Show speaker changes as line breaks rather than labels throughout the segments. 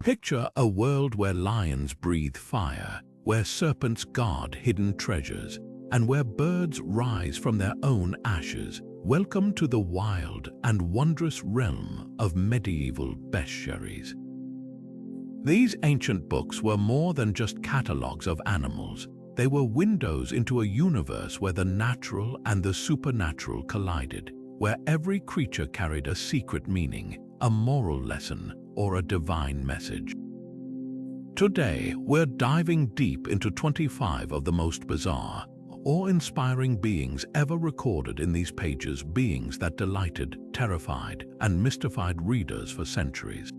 Picture a world where lions breathe fire, where serpents guard hidden treasures, and where birds rise from their own ashes. Welcome to the wild and wondrous realm of medieval bestiaries. These ancient books were more than just catalogues of animals. They were windows into a universe where the natural and the supernatural collided, where every creature carried a secret meaning, a moral lesson, or a divine message. Today, we're diving deep into 25 of the most bizarre, awe-inspiring beings ever recorded in these pages, beings that delighted, terrified, and mystified readers for centuries.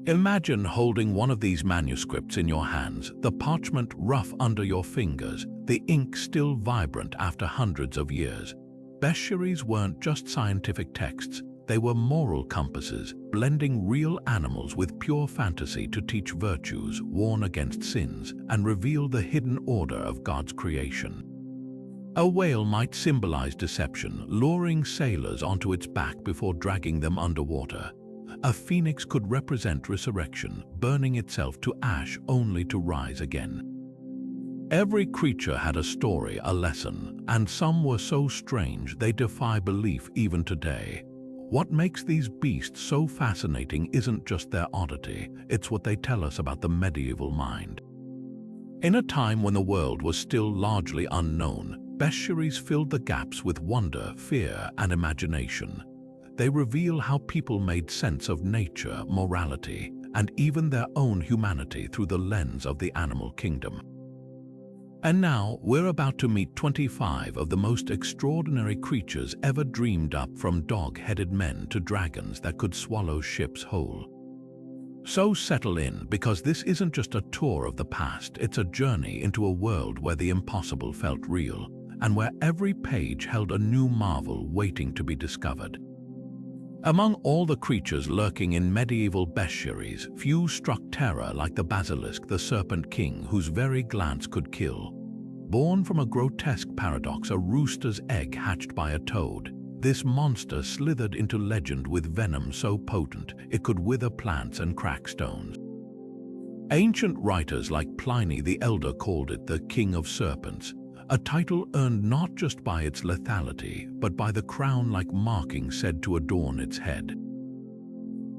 Imagine holding one of these manuscripts in your hands, the parchment rough under your fingers, the ink still vibrant after hundreds of years. Bestiaries weren't just scientific texts, they were moral compasses, blending real animals with pure fantasy to teach virtues, warn against sins, and reveal the hidden order of God's creation. A whale might symbolize deception, luring sailors onto its back before dragging them underwater. A phoenix could represent resurrection, burning itself to ash only to rise again. Every creature had a story, a lesson, and some were so strange they defy belief even today. What makes these beasts so fascinating isn't just their oddity, it's what they tell us about the medieval mind. In a time when the world was still largely unknown, bestiaries filled the gaps with wonder, fear, and imagination. They reveal how people made sense of nature, morality, and even their own humanity through the lens of the animal kingdom. And now, we're about to meet 25 of the most extraordinary creatures ever dreamed up, from dog-headed men to dragons that could swallow ships whole. So settle in, because this isn't just a tour of the past, it's a journey into a world where the impossible felt real, and where every page held a new marvel waiting to be discovered. Among all the creatures lurking in medieval bestiaries, few struck terror like the basilisk, the serpent king whose very glance could kill. Born from a grotesque paradox, a rooster's egg hatched by a toad, this monster slithered into legend with venom so potent it could wither plants and crack stones. Ancient writers like Pliny the Elder called it the King of Serpents, a title earned not just by its lethality, but by the crown-like marking said to adorn its head.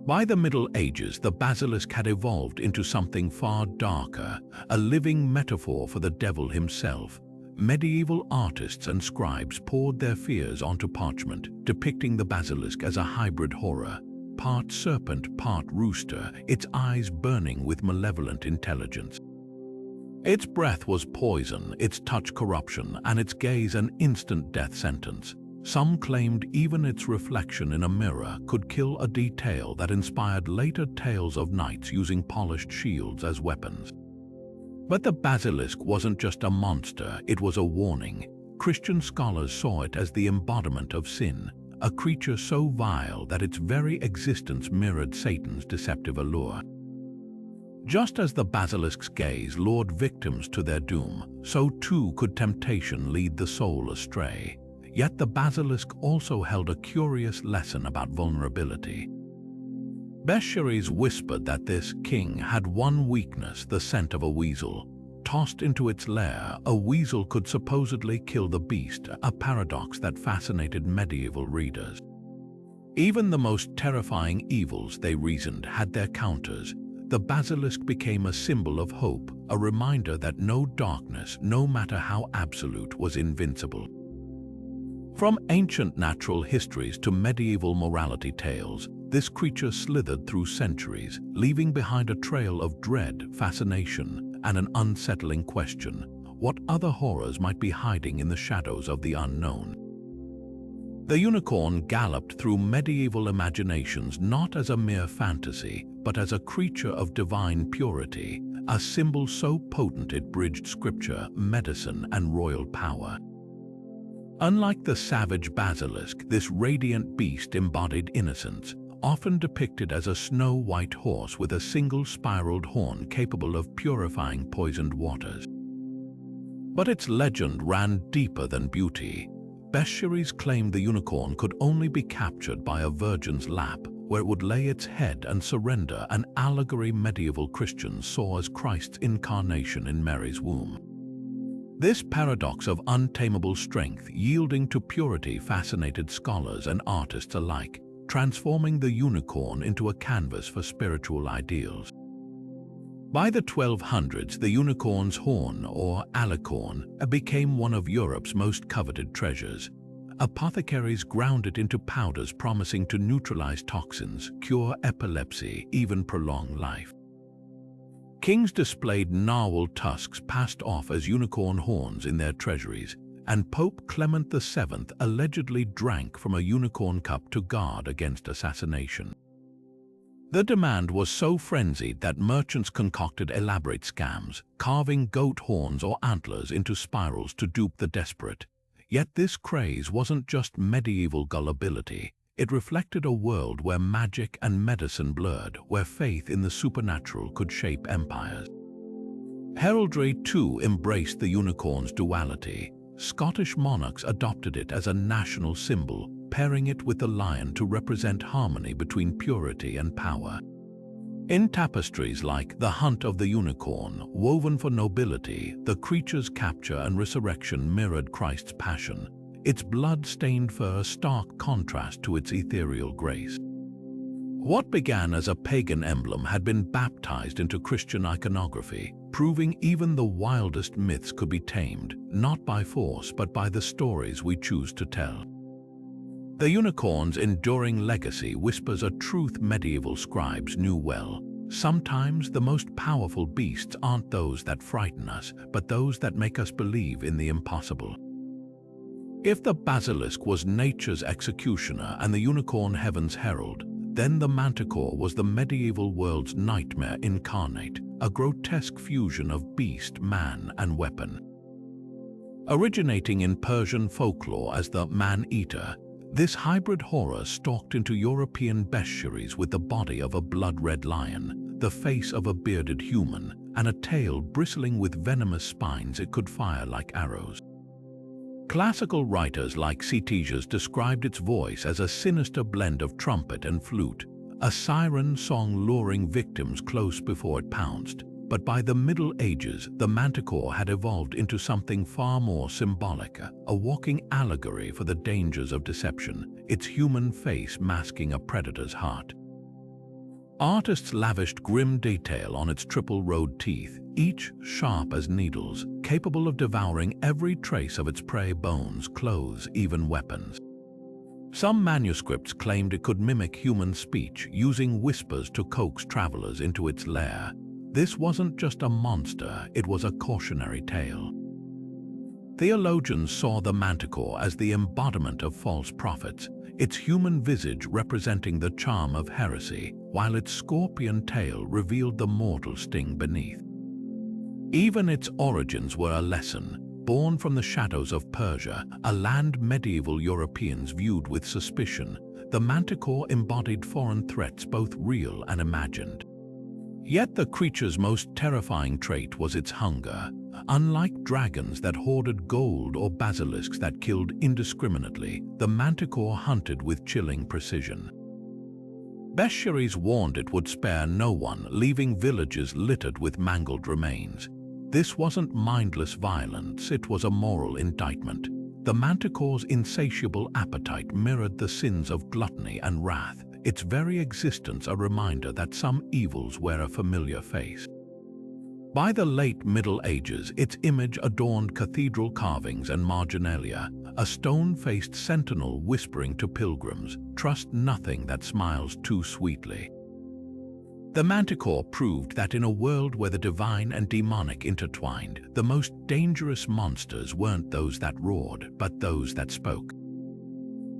By the Middle Ages, the basilisk had evolved into something far darker, a living metaphor for the devil himself. Medieval artists and scribes poured their fears onto parchment, depicting the basilisk as a hybrid horror, part serpent, part rooster, its eyes burning with malevolent intelligence. Its breath was poison, its touch corruption, and its gaze an instant death sentence. Some claimed even its reflection in a mirror could kill, a detail that inspired later tales of knights using polished shields as weapons. But the basilisk wasn't just a monster, it was a warning. Christian scholars saw it as the embodiment of sin, a creature so vile that its very existence mirrored Satan's deceptive allure. Just as the basilisk's gaze lured victims to their doom, so too could temptation lead the soul astray. Yet the basilisk also held a curious lesson about vulnerability. Bestiaries whispered that this king had one weakness, the scent of a weasel. Tossed into its lair, a weasel could supposedly kill the beast, a paradox that fascinated medieval readers. Even the most terrifying evils, they reasoned, had their counters. The basilisk became a symbol of hope, a reminder that no darkness, no matter how absolute, was invincible. From ancient natural histories to medieval morality tales, this creature slithered through centuries, leaving behind a trail of dread, fascination, and an unsettling question: what other horrors might be hiding in the shadows of the unknown? The unicorn galloped through medieval imaginations not as a mere fantasy, but as a creature of divine purity, a symbol so potent it bridged scripture, medicine, and royal power. Unlike the savage basilisk, this radiant beast embodied innocence, often depicted as a snow-white horse with a single spiraled horn capable of purifying poisoned waters. But its legend ran deeper than beauty. Bestiaries claimed the unicorn could only be captured by a virgin's lap, where it would lay its head and surrender, an allegory medieval Christians saw as Christ's incarnation in Mary's womb. This paradox of untamable strength yielding to purity fascinated scholars and artists alike, transforming the unicorn into a canvas for spiritual ideals. By the 1200s, the unicorn's horn, or alicorn, became one of Europe's most coveted treasures. Apothecaries ground it into powders promising to neutralize toxins, cure epilepsy, even prolong life. Kings displayed narwhal tusks passed off as unicorn horns in their treasuries, and Pope Clement VII allegedly drank from a unicorn cup to guard against assassination. The demand was so frenzied that merchants concocted elaborate scams, carving goat horns or antlers into spirals to dupe the desperate. Yet this craze wasn't just medieval gullibility. It reflected a world where magic and medicine blurred, where faith in the supernatural could shape empires. Heraldry, too, embraced the unicorn's duality. Scottish monarchs adopted it as a national symbol, pairing it with the lion to represent harmony between purity and power. In tapestries like The Hunt of the Unicorn, woven for nobility, the creature's capture and resurrection mirrored Christ's passion, its blood-stained fur a stark contrast to its ethereal grace. What began as a pagan emblem had been baptized into Christian iconography, proving even the wildest myths could be tamed, not by force but by the stories we choose to tell. The unicorn's enduring legacy whispers a truth medieval scribes knew well. Sometimes the most powerful beasts aren't those that frighten us, but those that make us believe in the impossible. If the basilisk was nature's executioner and the unicorn heaven's herald, then the manticore was the medieval world's nightmare incarnate, a grotesque fusion of beast, man, and weapon. Originating in Persian folklore as the man-eater, this hybrid horror stalked into European bestiaries with the body of a blood-red lion, the face of a bearded human, and a tail bristling with venomous spines it could fire like arrows. Classical writers like Ctesias described its voice as a sinister blend of trumpet and flute, a siren song luring victims close before it pounced. But by the Middle Ages, the manticore had evolved into something far more symbolic, a walking allegory for the dangers of deception, its human face masking a predator's heart. Artists lavished grim detail on its triple-rowed teeth, each sharp as needles, capable of devouring every trace of its prey: bones, clothes, even weapons. Some manuscripts claimed it could mimic human speech, using whispers to coax travelers into its lair. This wasn't just a monster, it was a cautionary tale. Theologians saw the manticore as the embodiment of false prophets, its human visage representing the charm of heresy, while its scorpion tail revealed the mortal sting beneath. Even its origins were a lesson. Born from the shadows of Persia, a land medieval Europeans viewed with suspicion, the manticore embodied foreign threats both real and imagined. Yet the creature's most terrifying trait was its hunger. Unlike dragons that hoarded gold or basilisks that killed indiscriminately, the manticore hunted with chilling precision. Bestiaries warned it would spare no one, leaving villages littered with mangled remains. This wasn't mindless violence, it was a moral indictment. The manticore's insatiable appetite mirrored the sins of gluttony and wrath, its very existence a reminder that some evils wear a familiar face. By the late Middle Ages, its image adorned cathedral carvings and marginalia, a stone-faced sentinel whispering to pilgrims, "Trust nothing that smiles too sweetly." The manticore proved that in a world where the divine and demonic intertwined, the most dangerous monsters weren't those that roared, but those that spoke.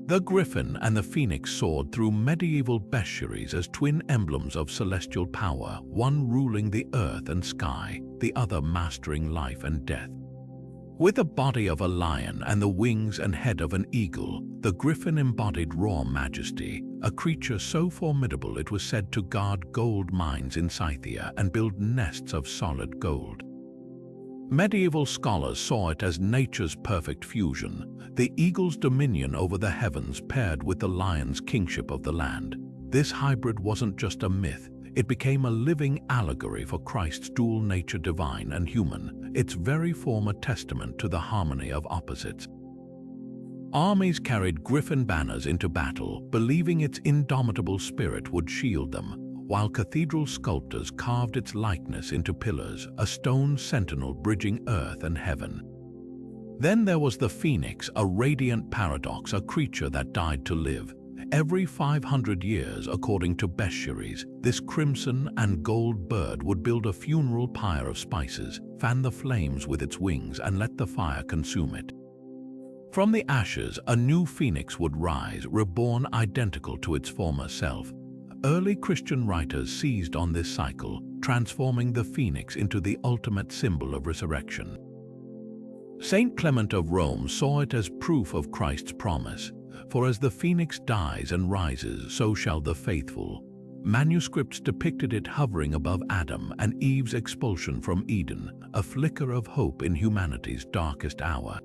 The griffin and the phoenix soared through medieval bestiaries as twin emblems of celestial power, one ruling the earth and sky, the other mastering life and death. With the body of a lion and the wings and head of an eagle, the griffin embodied raw majesty, a creature so formidable it was said to guard gold mines in Scythia and build nests of solid gold. Medieval scholars saw it as nature's perfect fusion, the eagle's dominion over the heavens paired with the lion's kingship of the land. This hybrid wasn't just a myth, it became a living allegory for Christ's dual nature, divine and human, its very form a testament to the harmony of opposites. Armies carried griffin banners into battle, believing its indomitable spirit would shield them, while cathedral sculptors carved its likeness into pillars, a stone sentinel bridging earth and heaven. Then there was the phoenix, a radiant paradox, a creature that died to live. Every 500 years, according to Bestiaries, this crimson and gold bird would build a funeral pyre of spices, fan the flames with its wings, and let the fire consume it. From the ashes, a new phoenix would rise, reborn identical to its former self. Early Christian writers seized on this cycle, transforming the phoenix into the ultimate symbol of resurrection. Saint Clement of Rome saw it as proof of Christ's promise, for as the phoenix dies and rises, so shall the faithful. Manuscripts depicted it hovering above Adam and Eve's expulsion from Eden, a flicker of hope in humanity's darkest hour.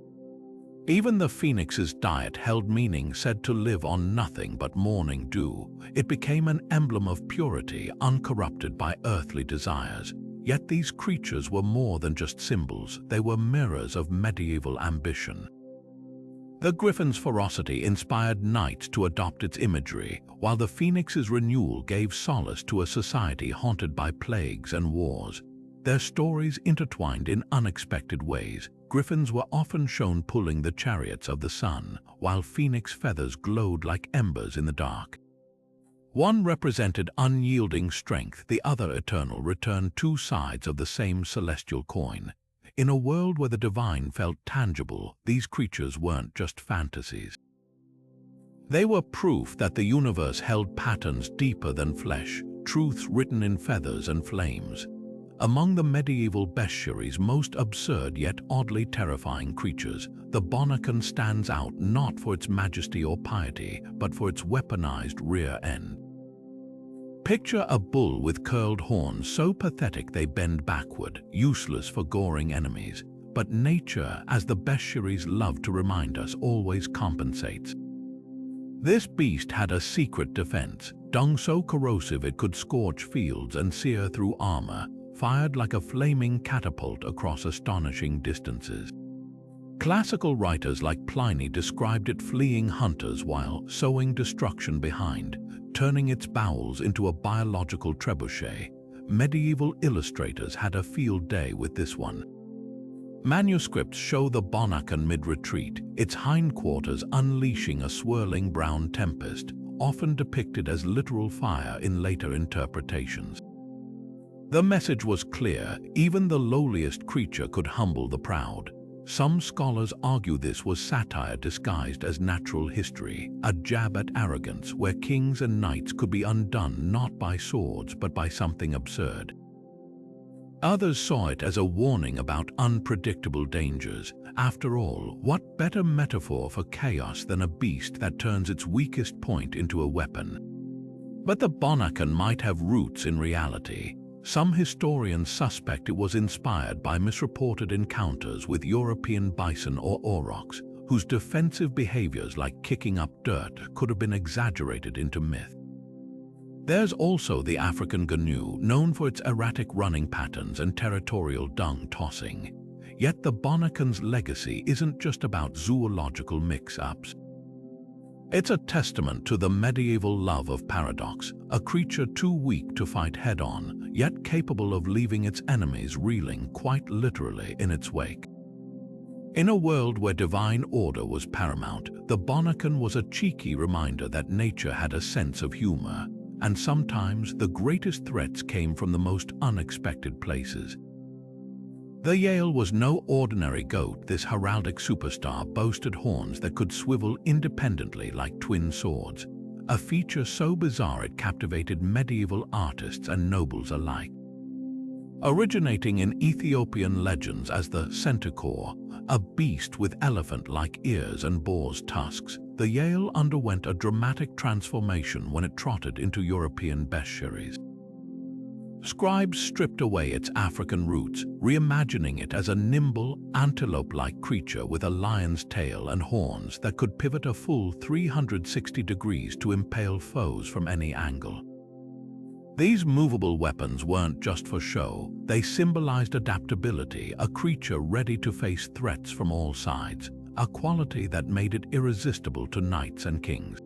Even the phoenix's diet held meaning, said to live on nothing but morning dew. It became an emblem of purity, uncorrupted by earthly desires. Yet these creatures were more than just symbols, they were mirrors of medieval ambition. The griffin's ferocity inspired knights to adopt its imagery, while the phoenix's renewal gave solace to a society haunted by plagues and wars. Their stories intertwined in unexpected ways. Griffins were often shown pulling the chariots of the sun, while phoenix feathers glowed like embers in the dark. One represented unyielding strength, the other eternal return, two sides of the same celestial coin. In a world where the divine felt tangible, these creatures weren't just fantasies. They were proof that the universe held patterns deeper than flesh, truths written in feathers and flames. Among the medieval bestiaries' most absurd yet oddly terrifying creatures, the bonnacon stands out not for its majesty or piety, but for its weaponized rear end. Picture a bull with curled horns so pathetic they bend backward, useless for goring enemies. But nature, as the bestiaries love to remind us, always compensates. This beast had a secret defense, dung so corrosive it could scorch fields and sear through armor, fired like a flaming catapult across astonishing distances. Classical writers like Pliny described it fleeing hunters while sowing destruction behind, turning its bowels into a biological trebuchet. Medieval illustrators had a field day with this one. Manuscripts show the bonnacon mid-retreat, its hindquarters unleashing a swirling brown tempest, often depicted as literal fire in later interpretations. The message was clear: even the lowliest creature could humble the proud. Some scholars argue this was satire disguised as natural history, a jab at arrogance where kings and knights could be undone not by swords but by something absurd. Others saw it as a warning about unpredictable dangers. After all, what better metaphor for chaos than a beast that turns its weakest point into a weapon? But the bonnacon might have roots in reality. Some historians suspect it was inspired by misreported encounters with European bison or aurochs, whose defensive behaviors like kicking up dirt could have been exaggerated into myth. There's also the African gnu, known for its erratic running patterns and territorial dung tossing. Yet the bonnacon's legacy isn't just about zoological mix-ups. It's a testament to the medieval love of paradox, a creature too weak to fight head-on, yet capable of leaving its enemies reeling quite literally in its wake. In a world where divine order was paramount, the bonnacon was a cheeky reminder that nature had a sense of humor, and sometimes the greatest threats came from the most unexpected places. The Yale was no ordinary goat. This heraldic superstar boasted horns that could swivel independently like twin swords, a feature so bizarre it captivated medieval artists and nobles alike. Originating in Ethiopian legends as the centaur, a beast with elephant-like ears and boar's tusks, the Yale underwent a dramatic transformation when it trotted into European bestiaries. Scribes stripped away its African roots, reimagining it as a nimble, antelope-like creature with a lion's tail and horns that could pivot a full 360 degrees to impale foes from any angle. These movable weapons weren't just for show, they symbolized adaptability, a creature ready to face threats from all sides, a quality that made it irresistible to knights and kings.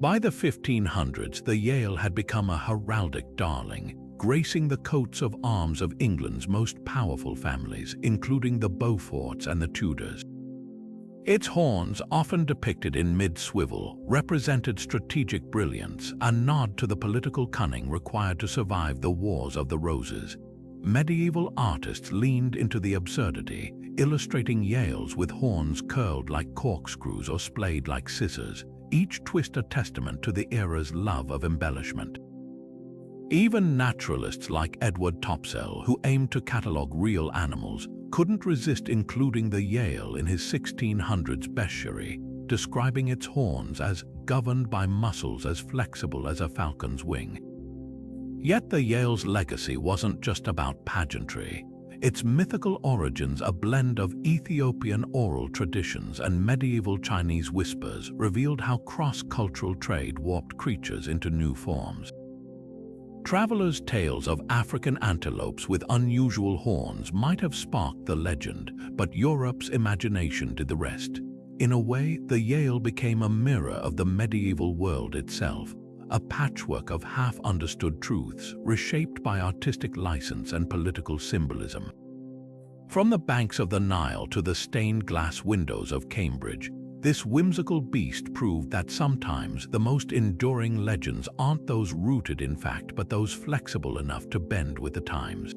By the 1500s, the Yale had become a heraldic darling, gracing the coats of arms of England's most powerful families, including the Beauforts and the Tudors. Its horns, often depicted in mid-swivel, represented strategic brilliance, a nod to the political cunning required to survive the Wars of the Roses. Medieval artists leaned into the absurdity, illustrating Yales with horns curled like corkscrews or splayed like scissors, each twist a testament to the era's love of embellishment. Even naturalists like Edward Topsell, who aimed to catalogue real animals, couldn't resist including the Yale in his 1600s Bestiary, describing its horns as governed by muscles as flexible as a falcon's wing. Yet the Yale's legacy wasn't just about pageantry. Its mythical origins, a blend of Ethiopian oral traditions and medieval Chinese whispers, revealed how cross-cultural trade warped creatures into new forms. Travelers' tales of African antelopes with unusual horns might have sparked the legend, but Europe's imagination did the rest. In a way, the Yale became a mirror of the medieval world itself, a patchwork of half-understood truths reshaped by artistic license and political symbolism. From the banks of the Nile to the stained glass windows of Cambridge, this whimsical beast proved that sometimes the most enduring legends aren't those rooted in fact but those flexible enough to bend with the times.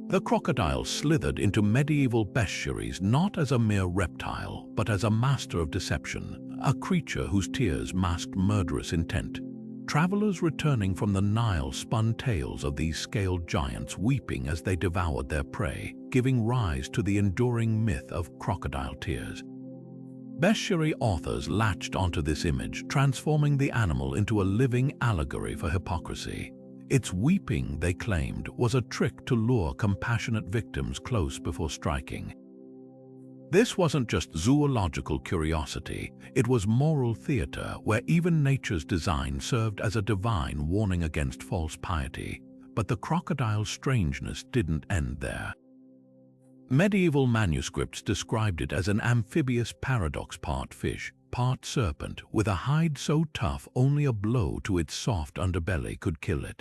The crocodile slithered into medieval bestiaries not as a mere reptile but as a master of deception, a creature whose tears masked murderous intent. Travelers returning from the Nile spun tales of these scaled giants weeping as they devoured their prey, giving rise to the enduring myth of crocodile tears. Bestiary authors latched onto this image, transforming the animal into a living allegory for hypocrisy. Its weeping, they claimed, was a trick to lure compassionate victims close before striking. This wasn't just zoological curiosity, it was moral theater where even nature's design served as a divine warning against false piety. But the crocodile's strangeness didn't end there. Medieval manuscripts described it as an amphibious paradox, part fish, part serpent, with a hide so tough only a blow to its soft underbelly could kill it.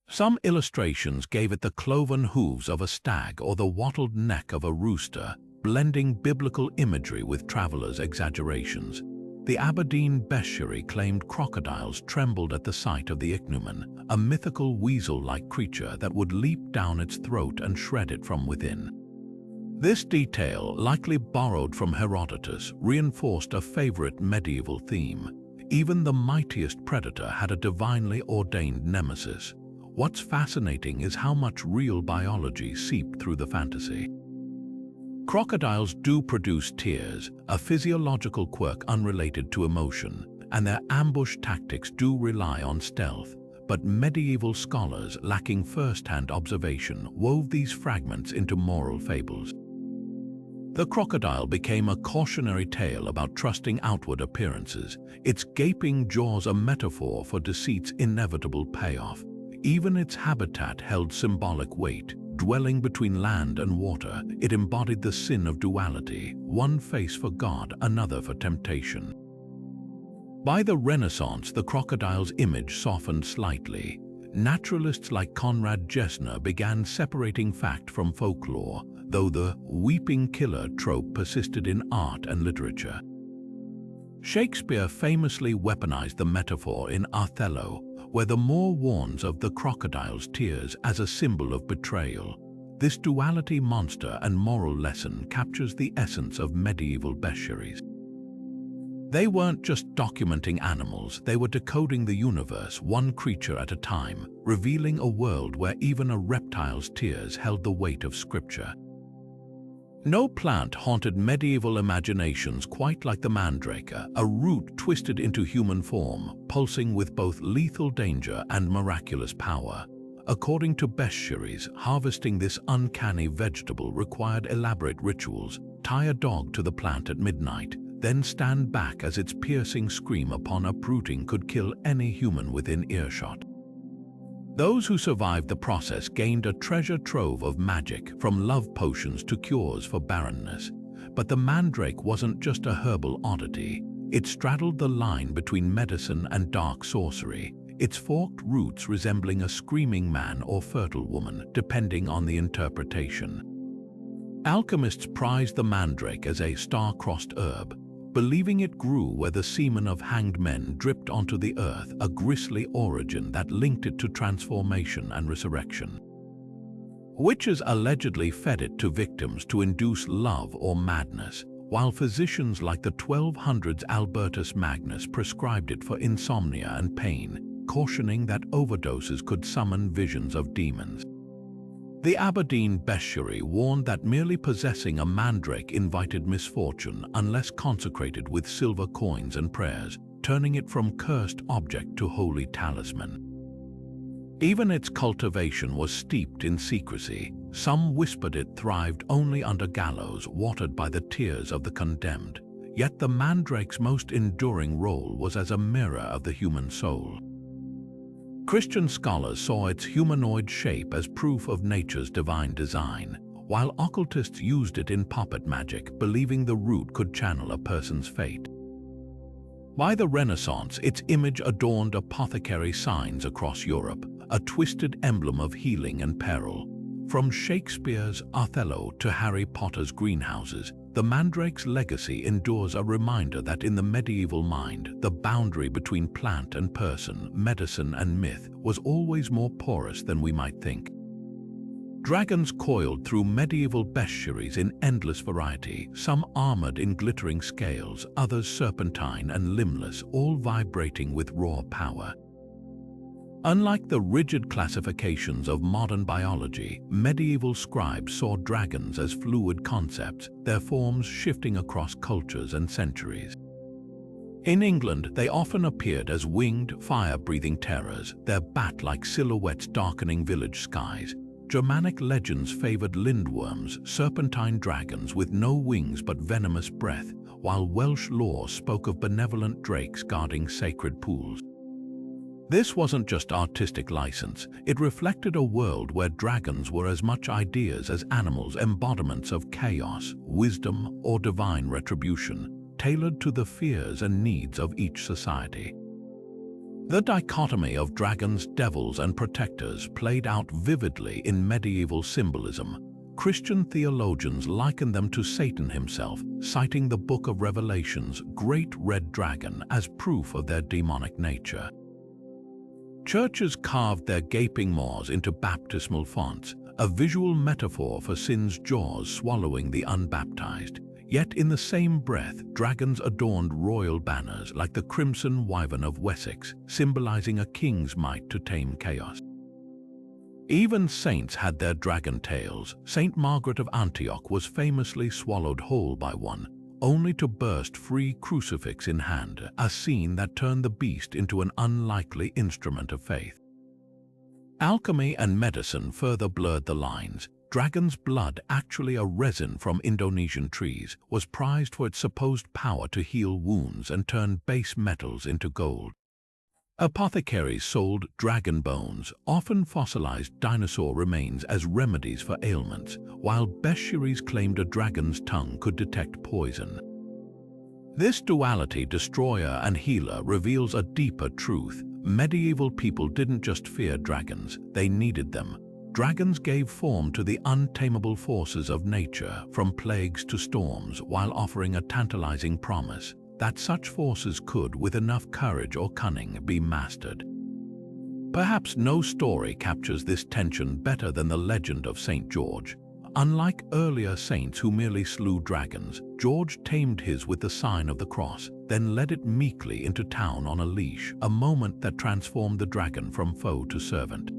Some illustrations gave it the cloven hooves of a stag or the wattled neck of a rooster, blending biblical imagery with travelers' exaggerations. The Aberdeen Bestiary claimed crocodiles trembled at the sight of the ichneumon, a mythical weasel-like creature that would leap down its throat and shred it from within. This detail, likely borrowed from Herodotus, reinforced a favorite medieval theme. Even the mightiest predator had a divinely ordained nemesis. What's fascinating is how much real biology seeped through the fantasy. Crocodiles do produce tears, a physiological quirk unrelated to emotion, and their ambush tactics do rely on stealth. But medieval scholars, lacking first-hand observation, wove these fragments into moral fables. The crocodile became a cautionary tale about trusting outward appearances, its gaping jaws a metaphor for deceit's inevitable payoff. Even its habitat held symbolic weight. Dwelling between land and water, it embodied the sin of duality, one face for God, another for temptation. By the Renaissance, the crocodile's image softened slightly. Naturalists like Conrad Gessner began separating fact from folklore, though the weeping killer trope persisted in art and literature. Shakespeare famously weaponized the metaphor in Othello, where the Moor warns of the crocodile's tears as a symbol of betrayal. This duality monster and moral lesson captures the essence of medieval bestiaries. They weren't just documenting animals, they were decoding the universe one creature at a time, revealing a world where even a reptile's tears held the weight of scripture. No plant haunted medieval imaginations quite like the mandrake, a root twisted into human form, pulsing with both lethal danger and miraculous power. According to Bestiaries, harvesting this uncanny vegetable required elaborate rituals. Tie a dog to the plant at midnight, then stand back as its piercing scream upon uprooting could kill any human within earshot. Those who survived the process gained a treasure trove of magic, from love potions to cures for barrenness. But the mandrake wasn't just a herbal oddity. It straddled the line between medicine and dark sorcery, its forked roots resembling a screaming man or fertile woman, depending on the interpretation. Alchemists prized the mandrake as a star-crossed herb, believing it grew where the semen of hanged men dripped onto the earth, a grisly origin that linked it to transformation and resurrection. Witches allegedly fed it to victims to induce love or madness, while physicians like the 1200s Albertus Magnus prescribed it for insomnia and pain, cautioning that overdoses could summon visions of demons. The Aberdeen Bestiary warned that merely possessing a mandrake invited misfortune unless consecrated with silver coins and prayers, turning it from cursed object to holy talisman. Even its cultivation was steeped in secrecy. Some whispered it thrived only under gallows watered by the tears of the condemned. Yet the mandrake's most enduring role was as a mirror of the human soul. Christian scholars saw its humanoid shape as proof of nature's divine design, while occultists used it in puppet magic, believing the root could channel a person's fate. By the Renaissance, its image adorned apothecary signs across Europe, a twisted emblem of healing and peril. From Shakespeare's Othello to Harry Potter's greenhouses, the mandrake's legacy endures, a reminder that in the medieval mind, the boundary between plant and person, medicine and myth, was always more porous than we might think. Dragons coiled through medieval bestiaries in endless variety, some armored in glittering scales, others serpentine and limbless, all vibrating with raw power. Unlike the rigid classifications of modern biology, medieval scribes saw dragons as fluid concepts, their forms shifting across cultures and centuries. In England, they often appeared as winged, fire-breathing terrors, their bat-like silhouettes darkening village skies. Germanic legends favored lindworms, serpentine dragons with no wings but venomous breath, while Welsh lore spoke of benevolent drakes guarding sacred pools. This wasn't just artistic license, it reflected a world where dragons were as much ideas as animals, embodiments of chaos, wisdom, or divine retribution, tailored to the fears and needs of each society. The dichotomy of dragons, devils, and protectors played out vividly in medieval symbolism. Christian theologians likened them to Satan himself, citing the Book of Revelation's great red dragon as proof of their demonic nature. Churches carved their gaping maws into baptismal fonts, a visual metaphor for sin's jaws swallowing the unbaptized. Yet in the same breath, dragons adorned royal banners like the crimson wyvern of Wessex, symbolizing a king's might to tame chaos. Even saints had their dragon tails. Saint Margaret of Antioch was famously swallowed whole by one, only to burst free, crucifix in hand, a scene that turned the beast into an unlikely instrument of faith. Alchemy and medicine further blurred the lines. Dragon's blood, actually a resin from Indonesian trees, was prized for its supposed power to heal wounds and turn base metals into gold. Apothecaries sold dragon bones, often fossilized dinosaur remains, as remedies for ailments, while bestiaries claimed a dragon's tongue could detect poison. This duality, destroyer and healer, reveals a deeper truth. Medieval people didn't just fear dragons, they needed them. Dragons gave form to the untamable forces of nature, from plagues to storms, while offering a tantalizing promise that such forces could, with enough courage or cunning, be mastered. Perhaps no story captures this tension better than the legend of St. George. Unlike earlier saints who merely slew dragons, George tamed his with the sign of the cross, then led it meekly into town on a leash, a moment that transformed the dragon from foe to servant.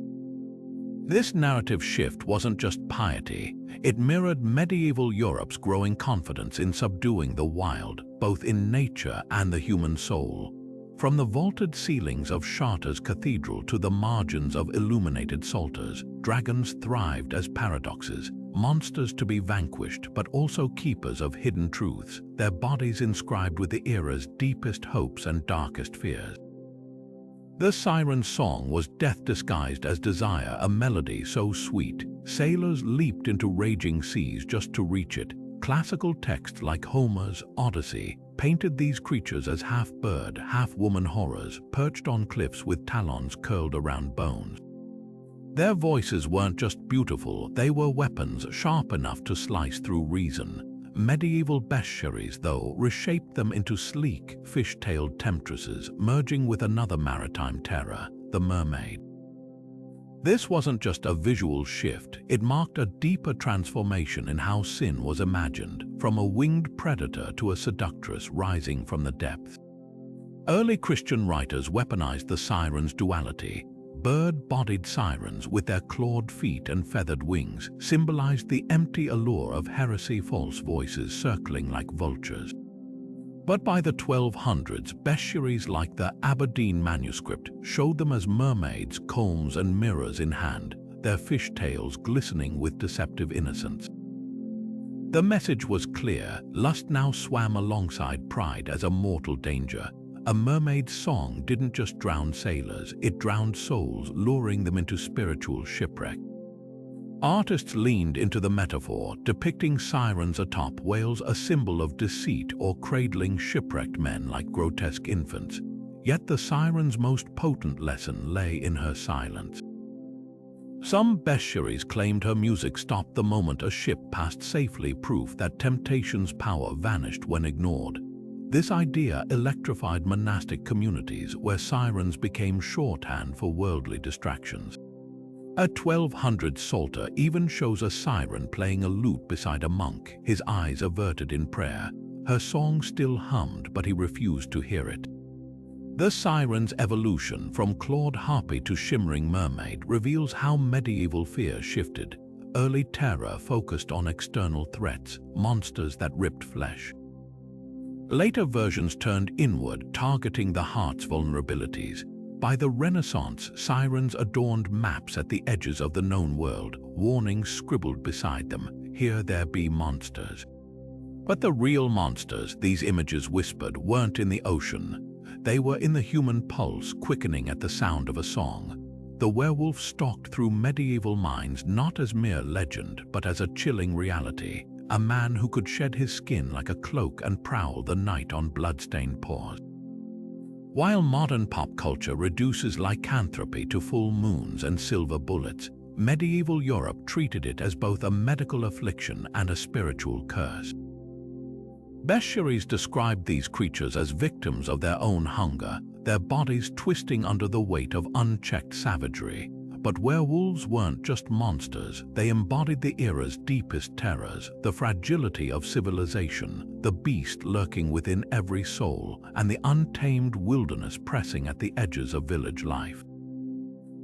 This narrative shift wasn't just piety, it mirrored medieval Europe's growing confidence in subduing the wild, both in nature and the human soul. From the vaulted ceilings of Chartres Cathedral to the margins of illuminated psalters, dragons thrived as paradoxes, monsters to be vanquished but also keepers of hidden truths, their bodies inscribed with the era's deepest hopes and darkest fears. The siren's song was death disguised as desire, a melody so sweet, sailors leaped into raging seas just to reach it. Classical texts like Homer's Odyssey painted these creatures as half-bird, half-woman horrors, perched on cliffs with talons curled around bones. Their voices weren't just beautiful, they were weapons sharp enough to slice through reason. Medieval Bestiaries, though, reshaped them into sleek, fish-tailed temptresses, merging with another maritime terror, the mermaid. This wasn't just a visual shift, it marked a deeper transformation in how sin was imagined, from a winged predator to a seductress rising from the depths. Early Christian writers weaponized the siren's duality. Bird-bodied sirens with their clawed feet and feathered wings symbolized the empty allure of heresy, false voices circling like vultures. But by the 1200s, bestiaries like the Aberdeen manuscript showed them as mermaids, combs and mirrors in hand, their fish tails glistening with deceptive innocence. The message was clear: lust now swam alongside pride as a mortal danger. A mermaid's song didn't just drown sailors, it drowned souls, luring them into spiritual shipwreck. Artists leaned into the metaphor, depicting sirens atop whales, a symbol of deceit, or cradling shipwrecked men like grotesque infants. Yet the siren's most potent lesson lay in her silence. Some bestiaries claimed her music stopped the moment a ship passed safely, proof that temptation's power vanished when ignored. This idea electrified monastic communities where sirens became shorthand for worldly distractions. A 1200 psalter even shows a siren playing a lute beside a monk, his eyes averted in prayer. Her song still hummed, but he refused to hear it. The siren's evolution from clawed harpy to shimmering mermaid reveals how medieval fear shifted. Early terror focused on external threats, monsters that ripped flesh. Later versions turned inward, targeting the heart's vulnerabilities. By the Renaissance, sirens adorned maps at the edges of the known world, warnings scribbled beside them, "Here there be monsters." But the real monsters, these images whispered, weren't in the ocean. They were in the human pulse, quickening at the sound of a song. The werewolf stalked through medieval minds not as mere legend, but as a chilling reality. A man who could shed his skin like a cloak and prowl the night on bloodstained paws. While modern pop culture reduces lycanthropy to full moons and silver bullets, medieval Europe treated it as both a medical affliction and a spiritual curse. Bestiaries described these creatures as victims of their own hunger, their bodies twisting under the weight of unchecked savagery. But werewolves weren't just monsters, they embodied the era's deepest terrors, the fragility of civilization, the beast lurking within every soul, and the untamed wilderness pressing at the edges of village life.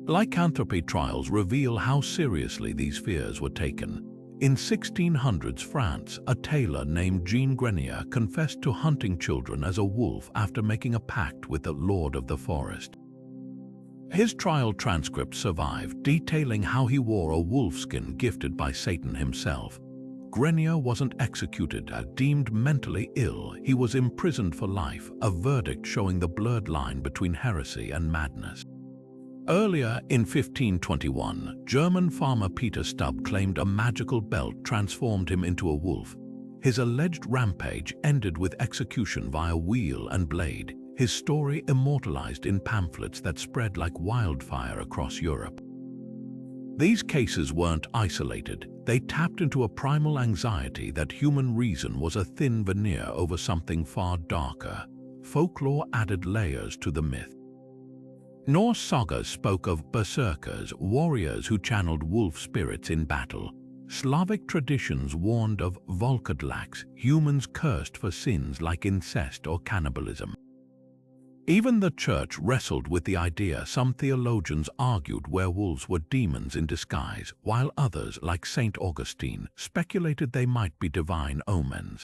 Lycanthropy trials reveal how seriously these fears were taken. In 1600s France, a tailor named Jean Grenier confessed to hunting children as a wolf after making a pact with the Lord of the Forest. His trial transcript survived, detailing how he wore a wolfskin gifted by Satan himself. Grenier wasn't executed as deemed mentally ill, he was imprisoned for life, a verdict showing the blurred line between heresy and madness. Earlier, in 1521, German farmer Peter Stubb claimed a magical belt transformed him into a wolf. His alleged rampage ended with execution via wheel and blade, his story immortalized in pamphlets that spread like wildfire across Europe. These cases weren't isolated, they tapped into a primal anxiety that human reason was a thin veneer over something far darker. Folklore added layers to the myth. Norse sagas spoke of berserkers, warriors who channeled wolf spirits in battle. Slavic traditions warned of volkodlaks, humans cursed for sins like incest or cannibalism. Even the church wrestled with the idea. Some theologians argued werewolves were demons in disguise, while others, like Saint Augustine, speculated they might be divine omens.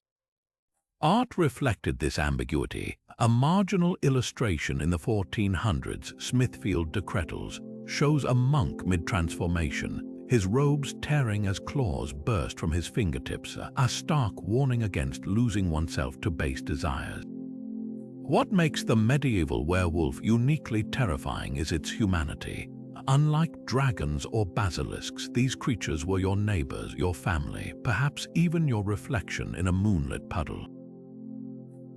Art reflected this ambiguity. A marginal illustration in the 1400s Smithfield decretals shows a monk mid-transformation, his robes tearing as claws burst from his fingertips, a stark warning against losing oneself to base desires. What makes the medieval werewolf uniquely terrifying is its humanity. Unlike dragons or basilisks, these creatures were your neighbors, your family, perhaps even your reflection in a moonlit puddle.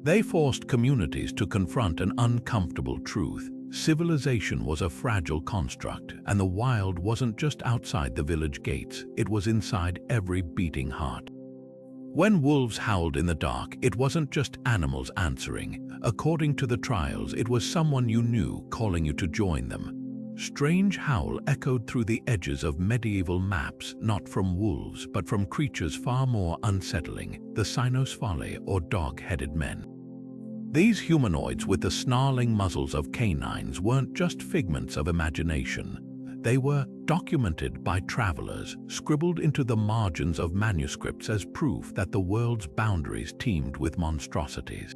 They forced communities to confront an uncomfortable truth. Civilization was a fragile construct, and the wild wasn't just outside the village gates, it was inside every beating heart. When wolves howled in the dark, it wasn't just animals answering. According to the trials, it was someone you knew calling you to join them. Strange howl echoed through the edges of medieval maps, not from wolves, but from creatures far more unsettling, the cynosphali or dog-headed men. These humanoids with the snarling muzzles of canines weren't just figments of imagination. They were documented by travelers, scribbled into the margins of manuscripts as proof that the world's boundaries teemed with monstrosities.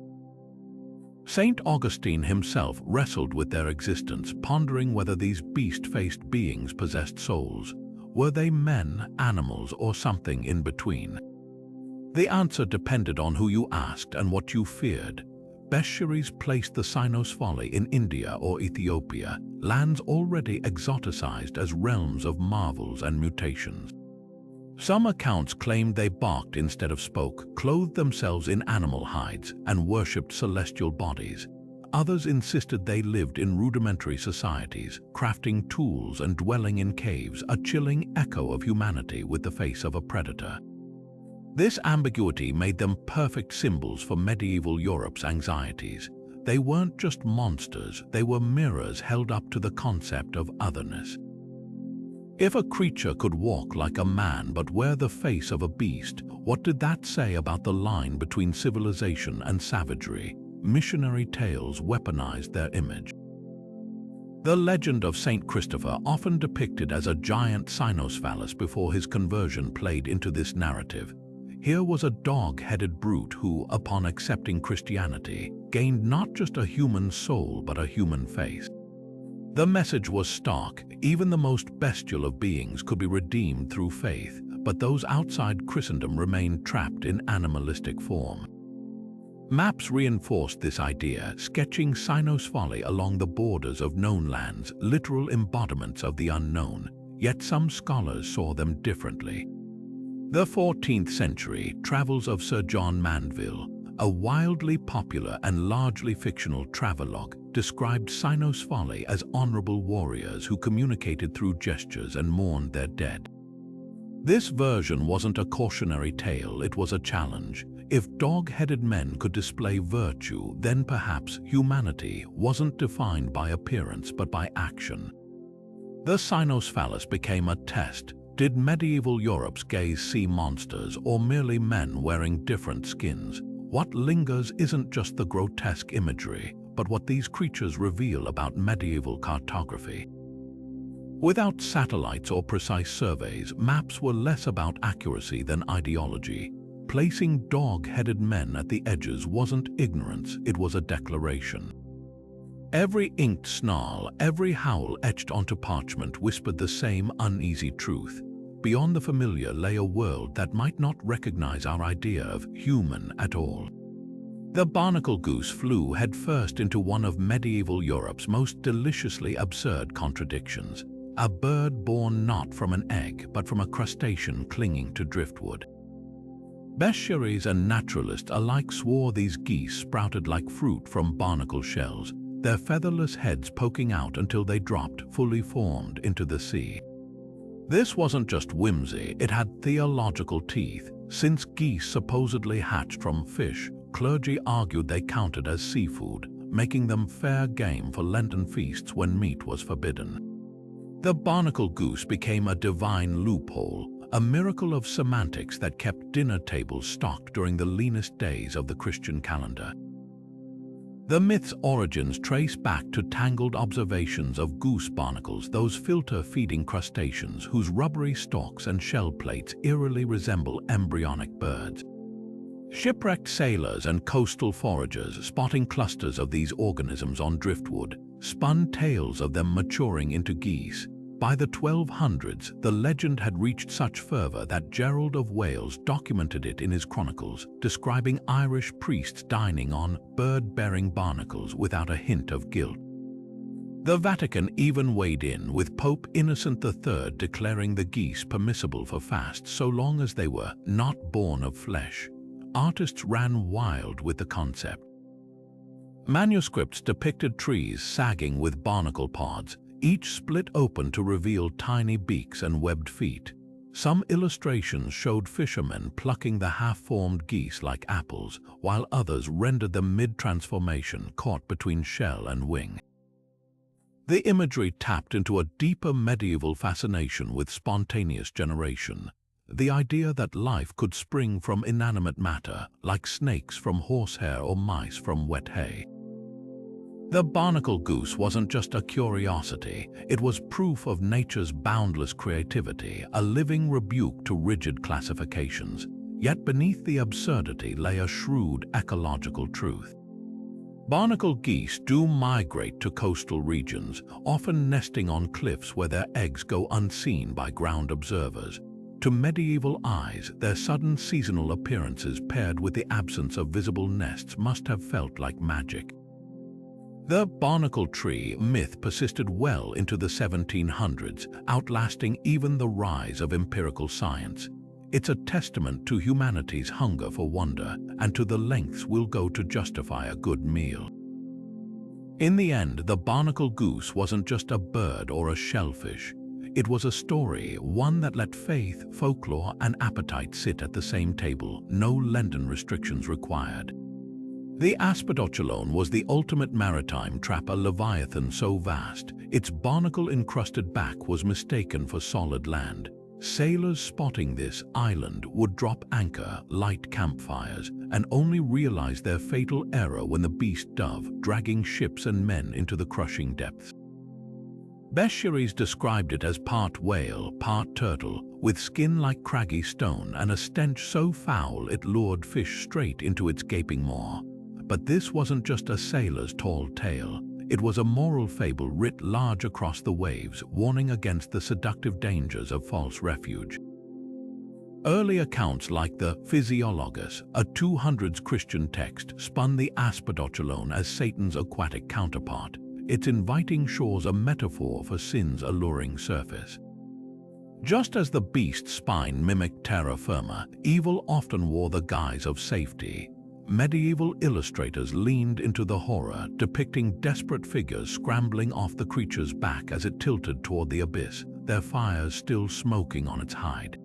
Saint Augustine himself wrestled with their existence, pondering whether these beast-faced beings possessed souls. Were they men, animals, or something in between? The answer depended on who you asked and what you feared. Bestiaries placed the cynosphali in India or Ethiopia, lands already exoticized as realms of marvels and mutations. Some accounts claimed they barked instead of spoke, clothed themselves in animal hides, and worshipped celestial bodies. Others insisted they lived in rudimentary societies, crafting tools and dwelling in caves, a chilling echo of humanity with the face of a predator. This ambiguity made them perfect symbols for medieval Europe's anxieties. They weren't just monsters, they were mirrors held up to the concept of otherness. If a creature could walk like a man but wear the face of a beast, what did that say about the line between civilization and savagery? Missionary tales weaponized their image. The legend of Saint Christopher, often depicted as a giant cynosphalus before his conversion, played into this narrative. Here was a dog-headed brute who, upon accepting Christianity, gained not just a human soul but a human face. The message was stark. Even the most bestial of beings could be redeemed through faith, but those outside Christendom remained trapped in animalistic form. Maps reinforced this idea, sketching cynosphali along the borders of known lands, literal embodiments of the unknown, yet some scholars saw them differently. The 14th century Travels of Sir John Mandeville, a wildly popular and largely fictional travelogue, described cynosphali as honorable warriors who communicated through gestures and mourned their dead. This version wasn't a cautionary tale, it was a challenge. If dog-headed men could display virtue, then perhaps humanity wasn't defined by appearance but by action. The cynosphalus became a test. Did medieval Europe's gaze see monsters or merely men wearing different skins? What lingers isn't just the grotesque imagery, but what these creatures reveal about medieval cartography. Without satellites or precise surveys, maps were less about accuracy than ideology. Placing dog-headed men at the edges wasn't ignorance, it was a declaration. Every inked snarl, every howl etched onto parchment whispered the same uneasy truth. Beyond the familiar lay a world that might not recognize our idea of human at all. The barnacle goose flew headfirst into one of medieval Europe's most deliciously absurd contradictions. A bird born not from an egg, but from a crustacean clinging to driftwood. Bestiaries and naturalists alike swore these geese sprouted like fruit from barnacle shells, their featherless heads poking out until they dropped, fully formed, into the sea. This wasn't just whimsy, it had theological teeth. Since geese supposedly hatched from fish, clergy argued they counted as seafood, making them fair game for Lenten feasts when meat was forbidden. The barnacle goose became a divine loophole, a miracle of semantics that kept dinner tables stocked during the leanest days of the Christian calendar. The myth's origins trace back to tangled observations of goose barnacles, those filter-feeding crustaceans whose rubbery stalks and shell plates eerily resemble embryonic birds. Shipwrecked sailors and coastal foragers, spotting clusters of these organisms on driftwood, spun tales of them maturing into geese. By the 1200s, the legend had reached such fervor that Gerald of Wales documented it in his chronicles, describing Irish priests dining on bird-bearing barnacles without a hint of guilt. The Vatican even weighed in, with Pope Innocent III declaring the geese permissible for fasts so long as they were not born of flesh. Artists ran wild with the concept. Manuscripts depicted trees sagging with barnacle pods, each split open to reveal tiny beaks and webbed feet. Some illustrations showed fishermen plucking the half-formed geese like apples, while others rendered them mid-transformation, caught between shell and wing. The imagery tapped into a deeper medieval fascination with spontaneous generation, the idea that life could spring from inanimate matter, like snakes from horsehair or mice from wet hay. The barnacle goose wasn't just a curiosity, it was proof of nature's boundless creativity, a living rebuke to rigid classifications. Yet beneath the absurdity lay a shrewd ecological truth. Barnacle geese do migrate to coastal regions, often nesting on cliffs where their eggs go unseen by ground observers. To medieval eyes, their sudden seasonal appearances paired with the absence of visible nests must have felt like magic. The barnacle tree myth persisted well into the 1700s, outlasting even the rise of empirical science. It's a testament to humanity's hunger for wonder and to the lengths we'll go to justify a good meal. In the end, the barnacle goose wasn't just a bird or a shellfish. It was a story, one that let faith, folklore, and appetite sit at the same table, no Lenten restrictions required. The aspedoculone was the ultimate maritime trap, a leviathan so vast, its barnacle-encrusted back was mistaken for solid land. Sailors spotting this island would drop anchor, light campfires, and only realize their fatal error when the beast dove, dragging ships and men into the crushing depths. Bestiaries described it as part whale, part turtle, with skin like craggy stone and a stench so foul it lured fish straight into its gaping maw. But this wasn't just a sailor's tall tale. It was a moral fable writ large across the waves, warning against the seductive dangers of false refuge. Early accounts like the Physiologus, a 200s Christian text, spun the aspedoculone as Satan's aquatic counterpart, its inviting shores a metaphor for sin's alluring surface. Just as the beast's spine mimicked terra firma, evil often wore the guise of safety. Medieval illustrators leaned into the horror, depicting desperate figures scrambling off the creature's back as it tilted toward the abyss, their fires still smoking on its hide.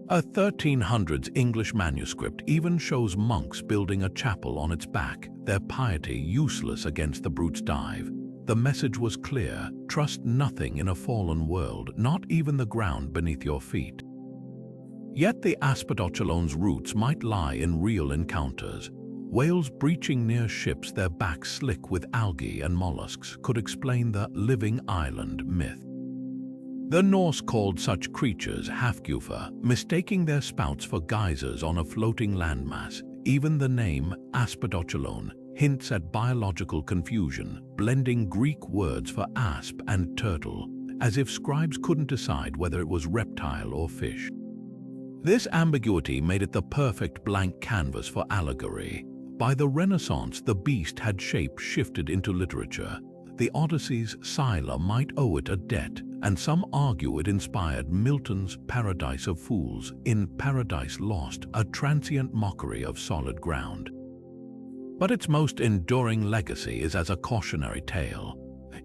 A 1300s English manuscript even shows monks building a chapel on its back, their piety useless against the brute's dive. The message was clear: trust nothing in a fallen world, not even the ground beneath your feet. Yet the aspedoculone's roots might lie in real encounters. Whales breaching near ships, their backs slick with algae and mollusks, could explain the living island myth. The Norse called such creatures hafgufa, mistaking their spouts for geysers on a floating landmass. Even the name aspedoculone hints at biological confusion, blending Greek words for asp and turtle, as if scribes couldn't decide whether it was reptile or fish. This ambiguity made it the perfect blank canvas for allegory. By the Renaissance, the beast had shape shifted into literature. The Odyssey's Scylla might owe it a debt, and some argue it inspired Milton's Paradise of Fools in Paradise Lost, a transient mockery of solid ground. But its most enduring legacy is as a cautionary tale.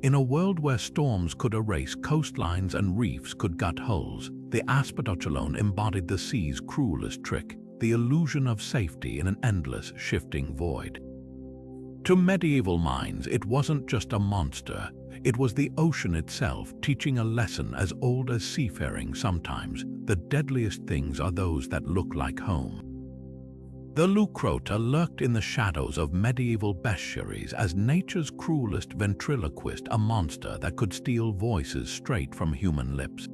In a world where storms could erase coastlines and reefs could gut hulls, the aspedoculone embodied the sea's cruelest trick, the illusion of safety in an endless, shifting void. To medieval minds, it wasn't just a monster. It was the ocean itself, teaching a lesson as old as seafaring sometimes. The deadliest things are those that look like home. The Lucrota lurked in the shadows of medieval bestiaries as nature's cruelest ventriloquist, a monster that could steal voices straight from human lips.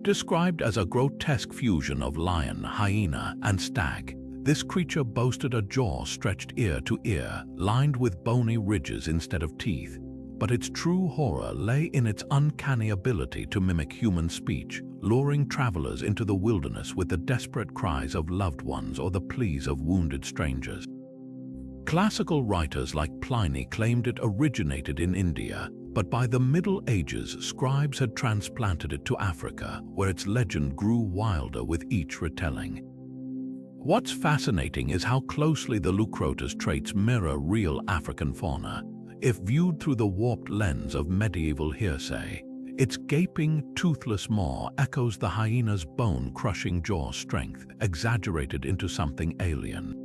Described as a grotesque fusion of lion, hyena, and stag, This creature boasted a jaw stretched ear to ear, lined with bony ridges instead of teeth. But its true horror lay in its uncanny ability to mimic human speech, luring travelers into the wilderness with the desperate cries of loved ones or the pleas of wounded strangers. Classical writers like Pliny claimed it originated in India, but by the Middle Ages, scribes had transplanted it to Africa, where its legend grew wilder with each retelling. What's fascinating is how closely the Lucrota's traits mirror real African fauna. If viewed through the warped lens of medieval hearsay, its gaping, toothless maw echoes the hyena's bone-crushing jaw strength, exaggerated into something alien.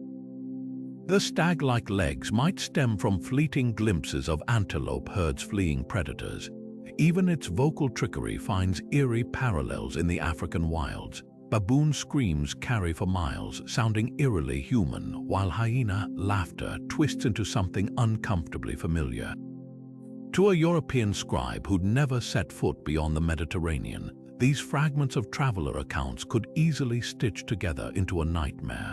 The stag-like legs might stem from fleeting glimpses of antelope herds fleeing predators. Even its vocal trickery finds eerie parallels in the African wilds. Baboon screams carry for miles, sounding eerily human, while hyena laughter twists into something uncomfortably familiar. To a European scribe who'd never set foot beyond the Mediterranean, these fragments of traveler accounts could easily stitch together into a nightmare.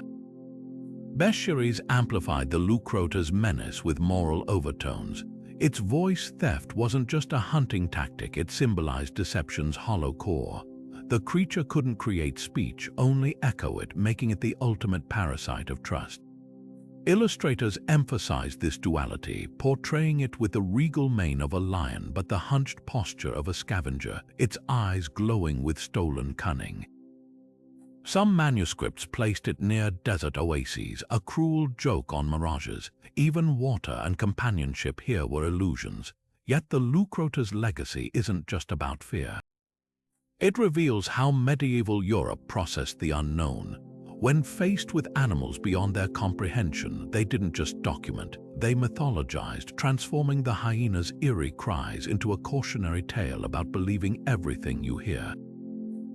Bestiaries amplified the Lucrota's menace with moral overtones. Its voice theft wasn't just a hunting tactic, it symbolized deception's hollow core. The creature couldn't create speech, only echo it, making it the ultimate parasite of trust. Illustrators emphasized this duality, portraying it with the regal mane of a lion but the hunched posture of a scavenger, its eyes glowing with stolen cunning. Some manuscripts placed it near desert oases, a cruel joke on mirages. Even water and companionship here were illusions. Yet the Lucrota's legacy isn't just about fear. It reveals how medieval Europe processed the unknown. When faced with animals beyond their comprehension, they didn't just document, they mythologized, transforming the hyena's eerie cries into a cautionary tale about believing everything you hear.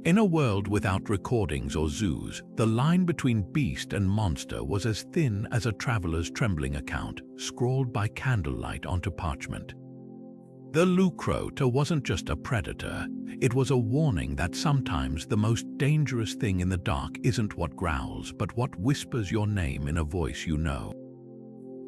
In a world without recordings or zoos, the line between beast and monster was as thin as a traveler's trembling account, scrawled by candlelight onto parchment. The Lucrota wasn't just a predator, it was a warning that sometimes the most dangerous thing in the dark isn't what growls, but what whispers your name in a voice you know.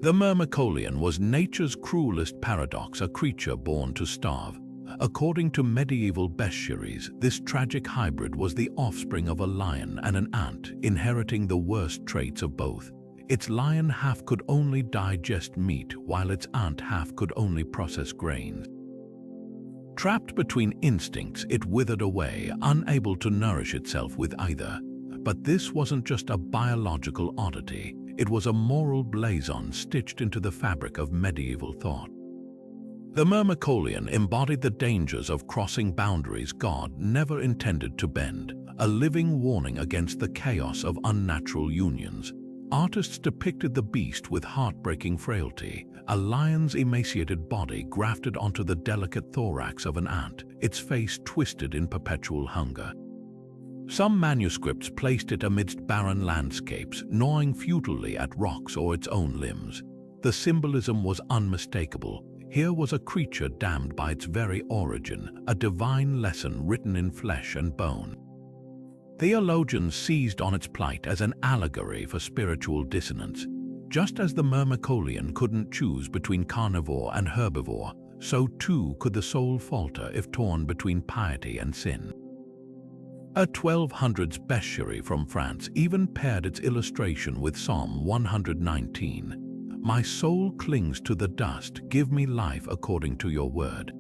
The Myrmecolian was nature's cruelest paradox, a creature born to starve. According to Medieval Bestiaries, this tragic hybrid was the offspring of a lion and an ant, inheriting the worst traits of both. Its lion half could only digest meat, while its ant half could only process grains. Trapped between instincts, it withered away, unable to nourish itself with either. But this wasn't just a biological oddity, it was a moral blazon stitched into the fabric of medieval thought. The Myrmecolian embodied the dangers of crossing boundaries God never intended to bend, a living warning against the chaos of unnatural unions. Artists depicted the beast with heartbreaking frailty, a lion's emaciated body grafted onto the delicate thorax of an ant, its face twisted in perpetual hunger. Some manuscripts placed it amidst barren landscapes, gnawing futilely at rocks or its own limbs. The symbolism was unmistakable. Here was a creature damned by its very origin, a divine lesson written in flesh and bone. Theologians seized on its plight as an allegory for spiritual dissonance. Just as the Myrmecolian couldn't choose between carnivore and herbivore, so too could the soul falter if torn between piety and sin. A 1200s bestiary from France even paired its illustration with Psalm 119. My soul clings to the dust, give me life according to your word.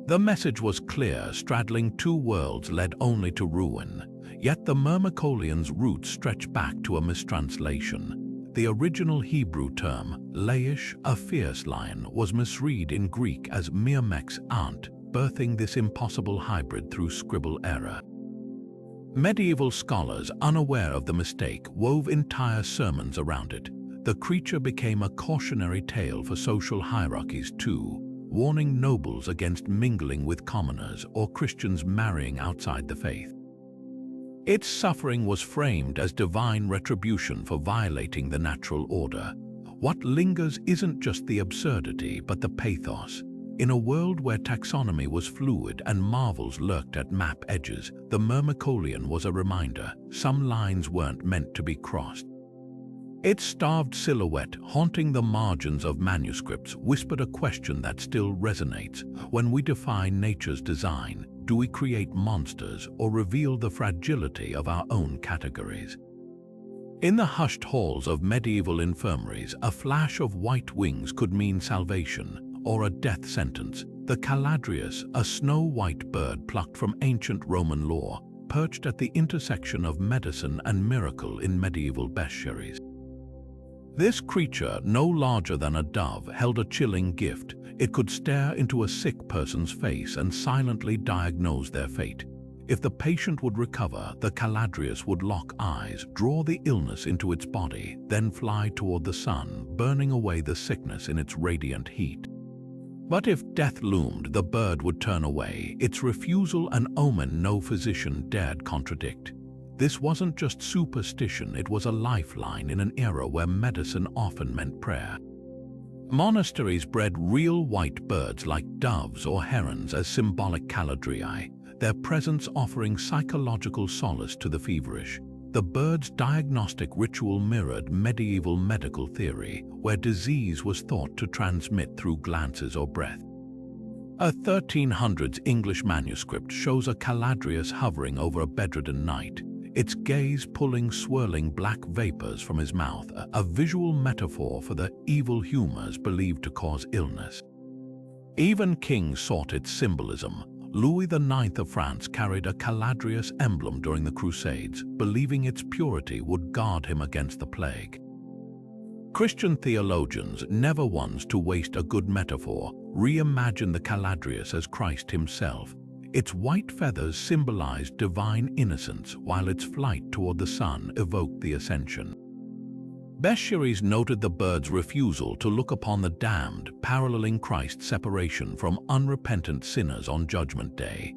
The message was clear, straddling two worlds led only to ruin. Yet the Myrmecolian's roots stretch back to a mistranslation. The original Hebrew term, laish, a fierce lion, was misread in Greek as Myrmek's aunt, birthing this impossible hybrid through scribble error. Medieval scholars, unaware of the mistake, wove entire sermons around it. The creature became a cautionary tale for social hierarchies too, warning nobles against mingling with commoners or Christians marrying outside the faith. Its suffering was framed as divine retribution for violating the natural order. What lingers isn't just the absurdity, but the pathos. In a world where taxonomy was fluid and marvels lurked at map edges, the Myrmecolian was a reminder. Some lines weren't meant to be crossed. Its starved silhouette haunting the margins of manuscripts whispered a question that still resonates. When we define nature's design, do we create monsters or reveal the fragility of our own categories? In the hushed halls of medieval infirmaries, a flash of white wings could mean salvation or a death sentence. The caladrius, a snow-white bird plucked from ancient Roman lore, perched at the intersection of medicine and miracle in medieval bestiaries. This creature, no larger than a dove, held a chilling gift. It could stare into a sick person's face and silently diagnose their fate. If the patient would recover, the caladrius would lock eyes, draw the illness into its body, then fly toward the sun, burning away the sickness in its radiant heat. But if death loomed, the bird would turn away, its refusal an omen no physician dared contradict. This wasn't just superstition, it was a lifeline in an era where medicine often meant prayer. Monasteries bred real white birds like doves or herons as symbolic caladrii, their presence offering psychological solace to the feverish. The bird's diagnostic ritual mirrored medieval medical theory, where disease was thought to transmit through glances or breath. A 1300s English manuscript shows a caladrius hovering over a bedridden knight, its gaze pulling swirling black vapors from his mouth, a visual metaphor for the evil humors believed to cause illness. Even kings sought its symbolism. Louis IX of France carried a caladrius emblem during the Crusades, believing its purity would guard him against the plague. Christian theologians, never ones to waste a good metaphor, reimagined the caladrius as Christ himself. Its white feathers symbolized divine innocence, while its flight toward the sun evoked the ascension. Bestiaries noted the bird's refusal to look upon the damned, paralleling Christ's separation from unrepentant sinners on Judgment Day.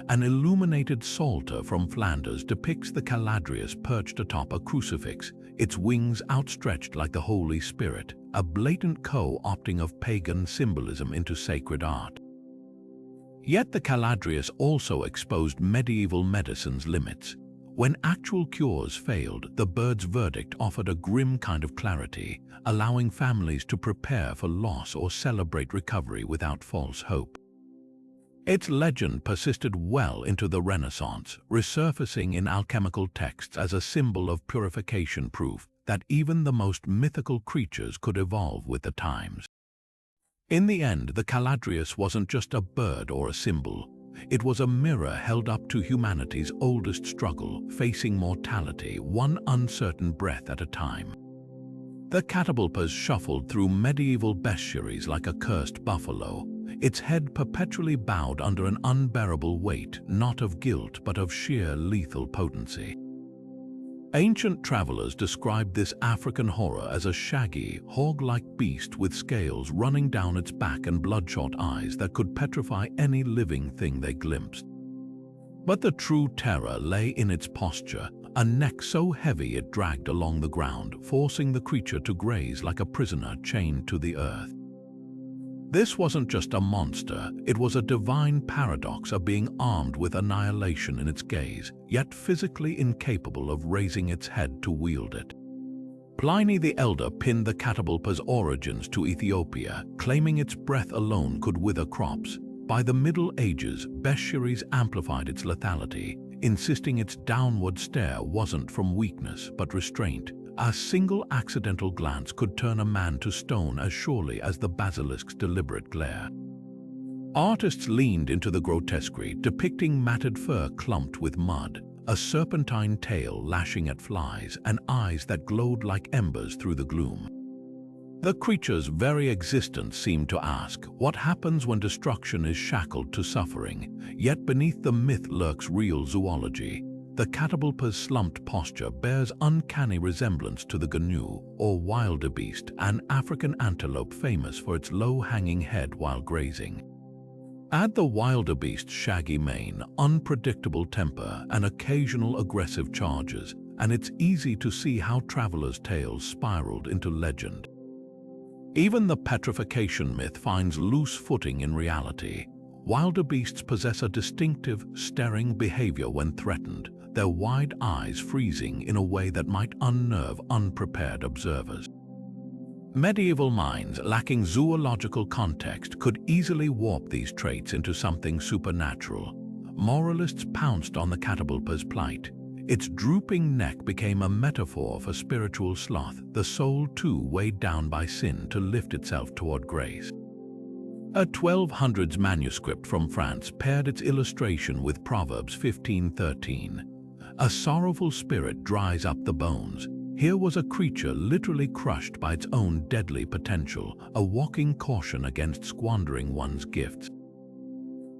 An illuminated psalter from Flanders depicts the caladrius perched atop a crucifix, its wings outstretched like the Holy Spirit, a blatant co-opting of pagan symbolism into sacred art. Yet the caladrius also exposed medieval medicine's limits. When actual cures failed, the bird's verdict offered a grim kind of clarity, allowing families to prepare for loss or celebrate recovery without false hope. Its legend persisted well into the Renaissance, resurfacing in alchemical texts as a symbol of purification, proof that even the most mythical creatures could evolve with the times. In the end, the caladrius wasn't just a bird or a symbol. It was a mirror held up to humanity's oldest struggle, facing mortality one uncertain breath at a time. The catoblepas shuffled through medieval bestiaries like a cursed buffalo, its head perpetually bowed under an unbearable weight, not of guilt but of sheer lethal potency. Ancient travelers described this African horror as a shaggy, hog-like beast with scales running down its back and bloodshot eyes that could petrify any living thing they glimpsed. But the true terror lay in its posture, a neck so heavy it dragged along the ground, forcing the creature to graze like a prisoner chained to the earth. This wasn't just a monster, it was a divine paradox of being armed with annihilation in its gaze, yet physically incapable of raising its head to wield it. Pliny the Elder pinned the catoblepa's origins to Ethiopia, claiming its breath alone could wither crops. By the Middle Ages, bestiaries amplified its lethality, insisting its downward stare wasn't from weakness but restraint. A single accidental glance could turn a man to stone as surely as the basilisk's deliberate glare. Artists leaned into the grotesquerie, depicting matted fur clumped with mud, a serpentine tail lashing at flies, and eyes that glowed like embers through the gloom. The creature's very existence seemed to ask, what happens when destruction is shackled to suffering? Yet beneath the myth lurks real zoology. The catoblepa's slumped posture bears uncanny resemblance to the gnu, or wildebeest, an African antelope famous for its low-hanging head while grazing. Add the wildebeest's shaggy mane, unpredictable temper, and occasional aggressive charges, and it's easy to see how travelers' tales spiraled into legend. Even the petrification myth finds loose footing in reality. Wildebeests possess a distinctive, staring behavior when threatened, their wide eyes freezing in a way that might unnerve unprepared observers. Medieval minds lacking zoological context could easily warp these traits into something supernatural. Moralists pounced on the catoblepas' plight. Its drooping neck became a metaphor for spiritual sloth, the soul too weighed down by sin to lift itself toward grace. A 1200s manuscript from France paired its illustration with Proverbs 15:13. A sorrowful spirit dries up the bones. Here was a creature literally crushed by its own deadly potential, a walking caution against squandering one's gifts.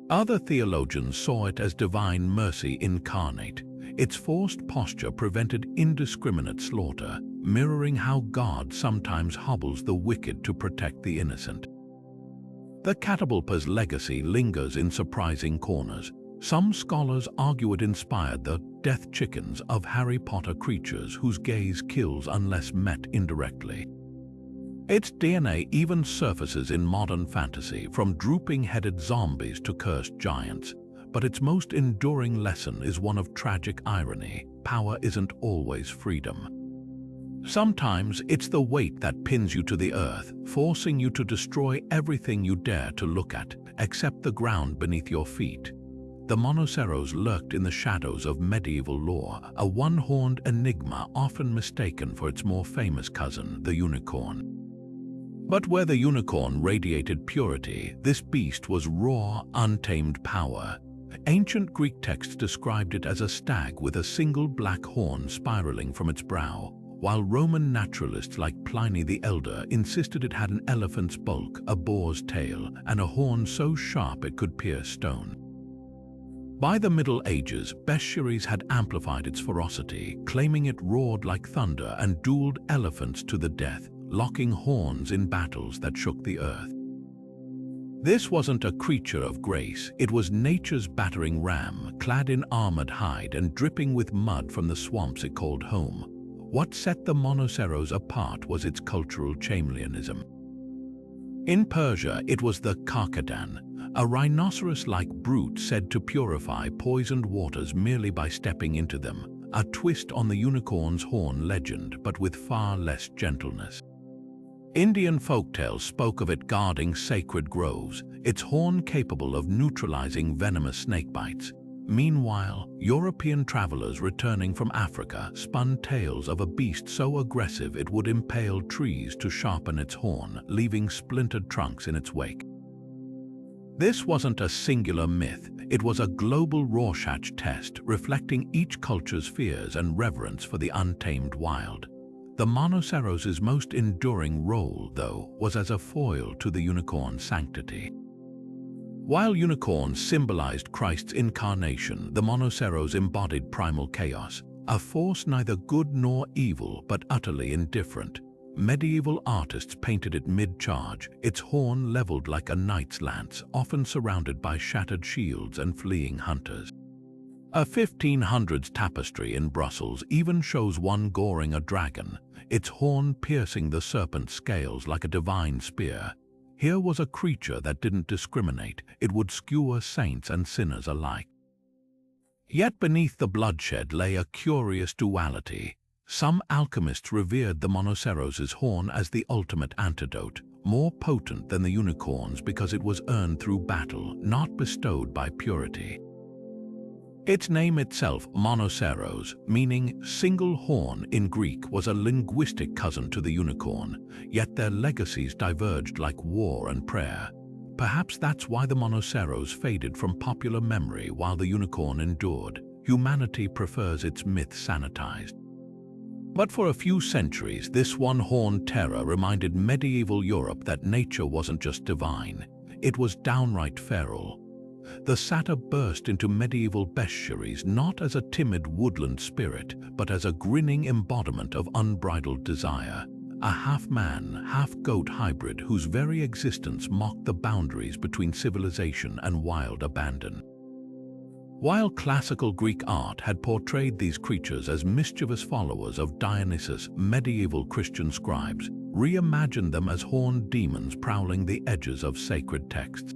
Other theologians saw it as divine mercy incarnate. Its forced posture prevented indiscriminate slaughter, mirroring how God sometimes hobbles the wicked to protect the innocent. The catoblepas' legacy lingers in surprising corners. Some scholars argue it inspired the death chickens of Harry Potter creatures whose gaze kills unless met indirectly. Its DNA even surfaces in modern fantasy, from drooping-headed zombies to cursed giants. But its most enduring lesson is one of tragic irony. Power isn't always freedom. Sometimes it's the weight that pins you to the earth, forcing you to destroy everything you dare to look at, except the ground beneath your feet. The monoceros lurked in the shadows of medieval lore, a one-horned enigma often mistaken for its more famous cousin, the unicorn. But where the unicorn radiated purity, this beast was raw, untamed power. Ancient Greek texts described it as a stag with a single black horn spiraling from its brow, while Roman naturalists like Pliny the Elder insisted it had an elephant's bulk, a boar's tail, and a horn so sharp it could pierce stone. By the Middle Ages, Bestiaries had amplified its ferocity, claiming it roared like thunder and dueled elephants to the death, locking horns in battles that shook the earth. This wasn't a creature of grace, it was nature's battering ram, clad in armored hide and dripping with mud from the swamps it called home. What set the monoceros apart was its cultural chameleonism. In Persia, it was the karkadan, a rhinoceros-like brute said to purify poisoned waters merely by stepping into them, a twist on the unicorn's horn legend, but with far less gentleness. Indian folktales spoke of it guarding sacred groves, its horn capable of neutralizing venomous snakebites. Meanwhile, European travelers returning from Africa spun tales of a beast so aggressive it would impale trees to sharpen its horn, leaving splintered trunks in its wake. This wasn't a singular myth, it was a global Rorschach test reflecting each culture's fears and reverence for the untamed wild. The monoceros' most enduring role, though, was as a foil to the unicorn's sanctity. While unicorns symbolized Christ's incarnation, the monoceros embodied primal chaos, a force neither good nor evil but utterly indifferent. Medieval artists painted it mid-charge, its horn leveled like a knight's lance, often surrounded by shattered shields and fleeing hunters. A 1500s tapestry in Brussels even shows one goring a dragon, its horn piercing the serpent's scales like a divine spear. Here was a creature that didn't discriminate, it would skewer saints and sinners alike. Yet beneath the bloodshed lay a curious duality. Some alchemists revered the monoceros' horn as the ultimate antidote, more potent than the unicorn's because it was earned through battle, not bestowed by purity. Its name itself, monoceros, meaning single horn in Greek, was a linguistic cousin to the unicorn, yet their legacies diverged like war and prayer. Perhaps that's why the monoceros faded from popular memory while the unicorn endured. Humanity prefers its myth sanitized. But for a few centuries, this one-horned terror reminded medieval Europe that nature wasn't just divine, it was downright feral. The satyr burst into medieval bestiaries not as a timid woodland spirit, but as a grinning embodiment of unbridled desire, a half-man, half-goat hybrid whose very existence mocked the boundaries between civilization and wild abandon. While classical Greek art had portrayed these creatures as mischievous followers of Dionysus, medieval Christian scribes reimagined them as horned demons prowling the edges of sacred texts.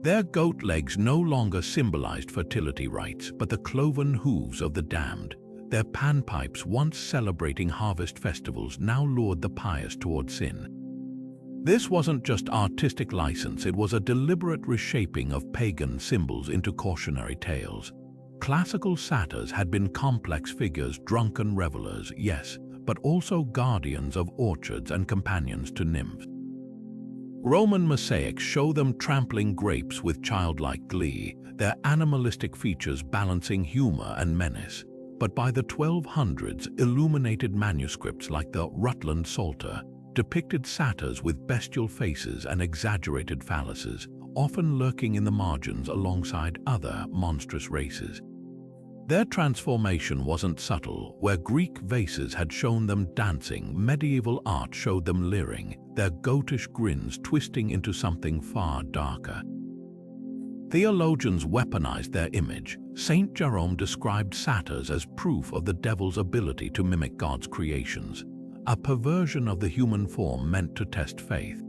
Their goat legs no longer symbolized fertility rites, but the cloven hooves of the damned. Their panpipes, once celebrating harvest festivals, now lured the pious toward sin. This wasn't just artistic license, it was a deliberate reshaping of pagan symbols into cautionary tales. Classical satyrs had been complex figures, drunken revelers, yes, but also guardians of orchards and companions to nymphs. Roman mosaics show them trampling grapes with childlike glee, their animalistic features balancing humor and menace. But by the 1200s, illuminated manuscripts like the Rutland Psalter depicted satyrs with bestial faces and exaggerated phalluses, often lurking in the margins alongside other monstrous races. Their transformation wasn't subtle. Where Greek vases had shown them dancing, medieval art showed them leering, their goatish grins twisting into something far darker. Theologians weaponized their image. Saint Jerome described satyrs as proof of the devil's ability to mimic God's creations, a perversion of the human form meant to test faith.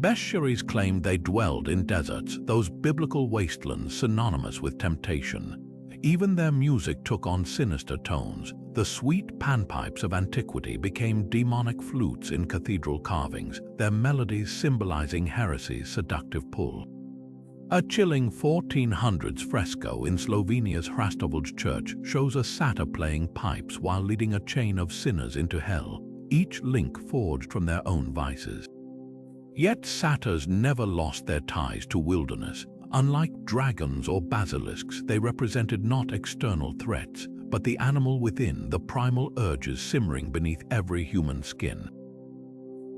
Bestiaries claimed they dwelled in deserts, those biblical wastelands synonymous with temptation. Even their music took on sinister tones. The sweet panpipes of antiquity became demonic flutes in cathedral carvings, their melodies symbolizing heresy's seductive pull. A chilling 1400s fresco in Slovenia's Hrastovlje church shows a satyr playing pipes while leading a chain of sinners into hell, each link forged from their own vices. Yet satyrs never lost their ties to wilderness. Unlike dragons or basilisks, they represented not external threats, but the animal within, the primal urges simmering beneath every human skin.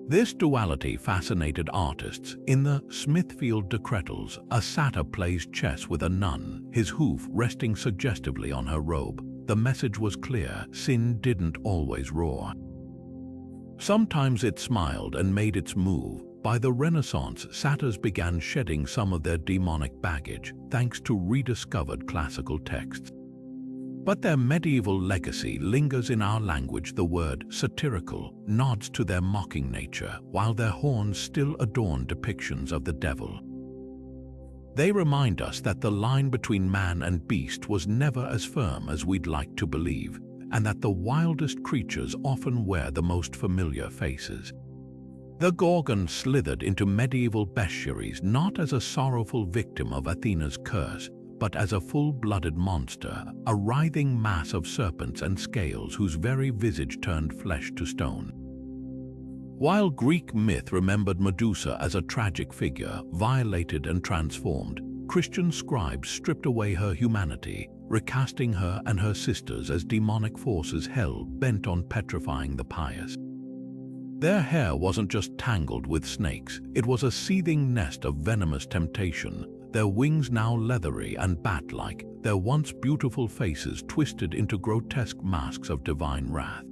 This duality fascinated artists. In the Smithfield Decretals, a satyr plays chess with a nun, his hoof resting suggestively on her robe. The message was clear: sin didn't always roar. Sometimes it smiled and made its move. By the Renaissance, satyrs began shedding some of their demonic baggage, thanks to rediscovered classical texts. But their medieval legacy lingers in our language. The word satirical nods to their mocking nature, while their horns still adorn depictions of the devil. They remind us that the line between man and beast was never as firm as we'd like to believe, and that the wildest creatures often wear the most familiar faces. The Gorgon slithered into medieval bestiaries not as a sorrowful victim of Athena's curse, but as a full-blooded monster, a writhing mass of serpents and scales whose very visage turned flesh to stone. While Greek myth remembered Medusa as a tragic figure, violated and transformed, Christian scribes stripped away her humanity, recasting her and her sisters as demonic forces hell-bent on petrifying the pious. Their hair wasn't just tangled with snakes, it was a seething nest of venomous temptation, their wings now leathery and bat-like, their once beautiful faces twisted into grotesque masks of divine wrath.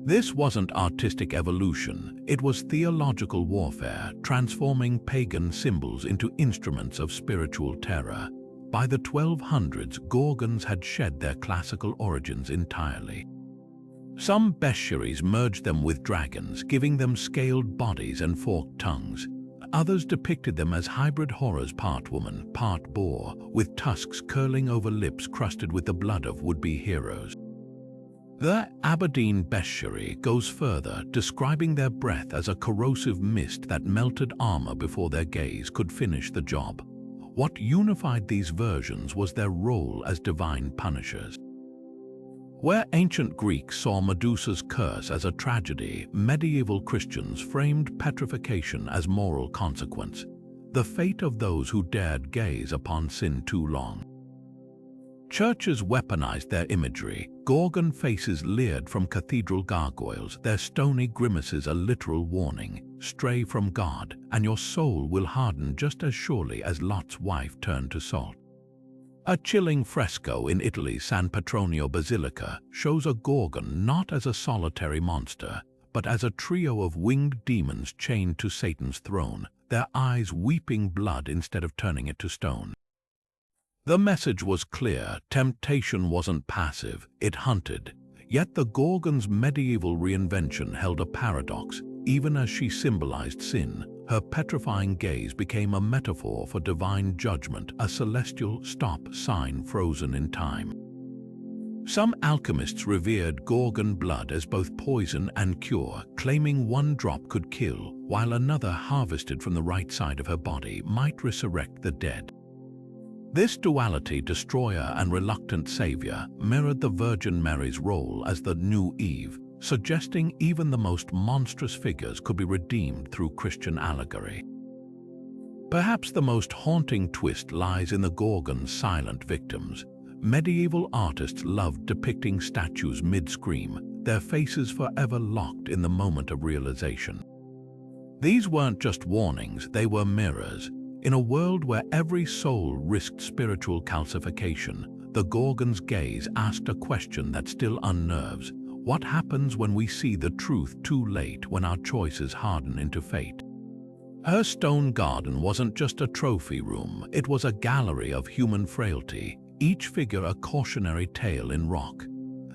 This wasn't artistic evolution, it was theological warfare, transforming pagan symbols into instruments of spiritual terror. By the 1200s, Gorgons had shed their classical origins entirely. Some bestiaries merged them with dragons, giving them scaled bodies and forked tongues. Others depicted them as hybrid horrors, part woman, part boar, with tusks curling over lips crusted with the blood of would-be heroes. The Aberdeen Bestiary goes further, describing their breath as a corrosive mist that melted armor before their gaze could finish the job. What unified these versions was their role as divine punishers. Where ancient Greeks saw Medusa's curse as a tragedy, medieval Christians framed petrification as moral consequence, the fate of those who dared gaze upon sin too long. Churches weaponized their imagery. Gorgon faces leered from cathedral gargoyles, their stony grimaces a literal warning: stray from God, and your soul will harden just as surely as Lot's wife turned to salt. A chilling fresco in Italy's San Petronio Basilica shows a Gorgon not as a solitary monster, but as a trio of winged demons chained to Satan's throne, their eyes weeping blood instead of turning it to stone. The message was clear: temptation wasn't passive, it hunted. Yet the Gorgon's medieval reinvention held a paradox. Even as she symbolized sin, Her petrifying gaze became a metaphor for divine judgment, a celestial stop sign frozen in time. Some alchemists revered Gorgon blood as both poison and cure, claiming one drop could kill, while another harvested from the right side of her body might resurrect the dead. This duality, destroyer and reluctant savior, mirrored the Virgin Mary's role as the new Eve, suggesting even the most monstrous figures could be redeemed through Christian allegory. Perhaps the most haunting twist lies in the Gorgon's silent victims. Medieval artists loved depicting statues mid-scream, their faces forever locked in the moment of realization. These weren't just warnings, they were mirrors. In a world where every soul risked spiritual calcification, the Gorgon's gaze asked a question that still unnerves. What happens when we see the truth too late, when our choices harden into fate? Her stone garden wasn't just a trophy room, it was a gallery of human frailty, each figure a cautionary tale in rock.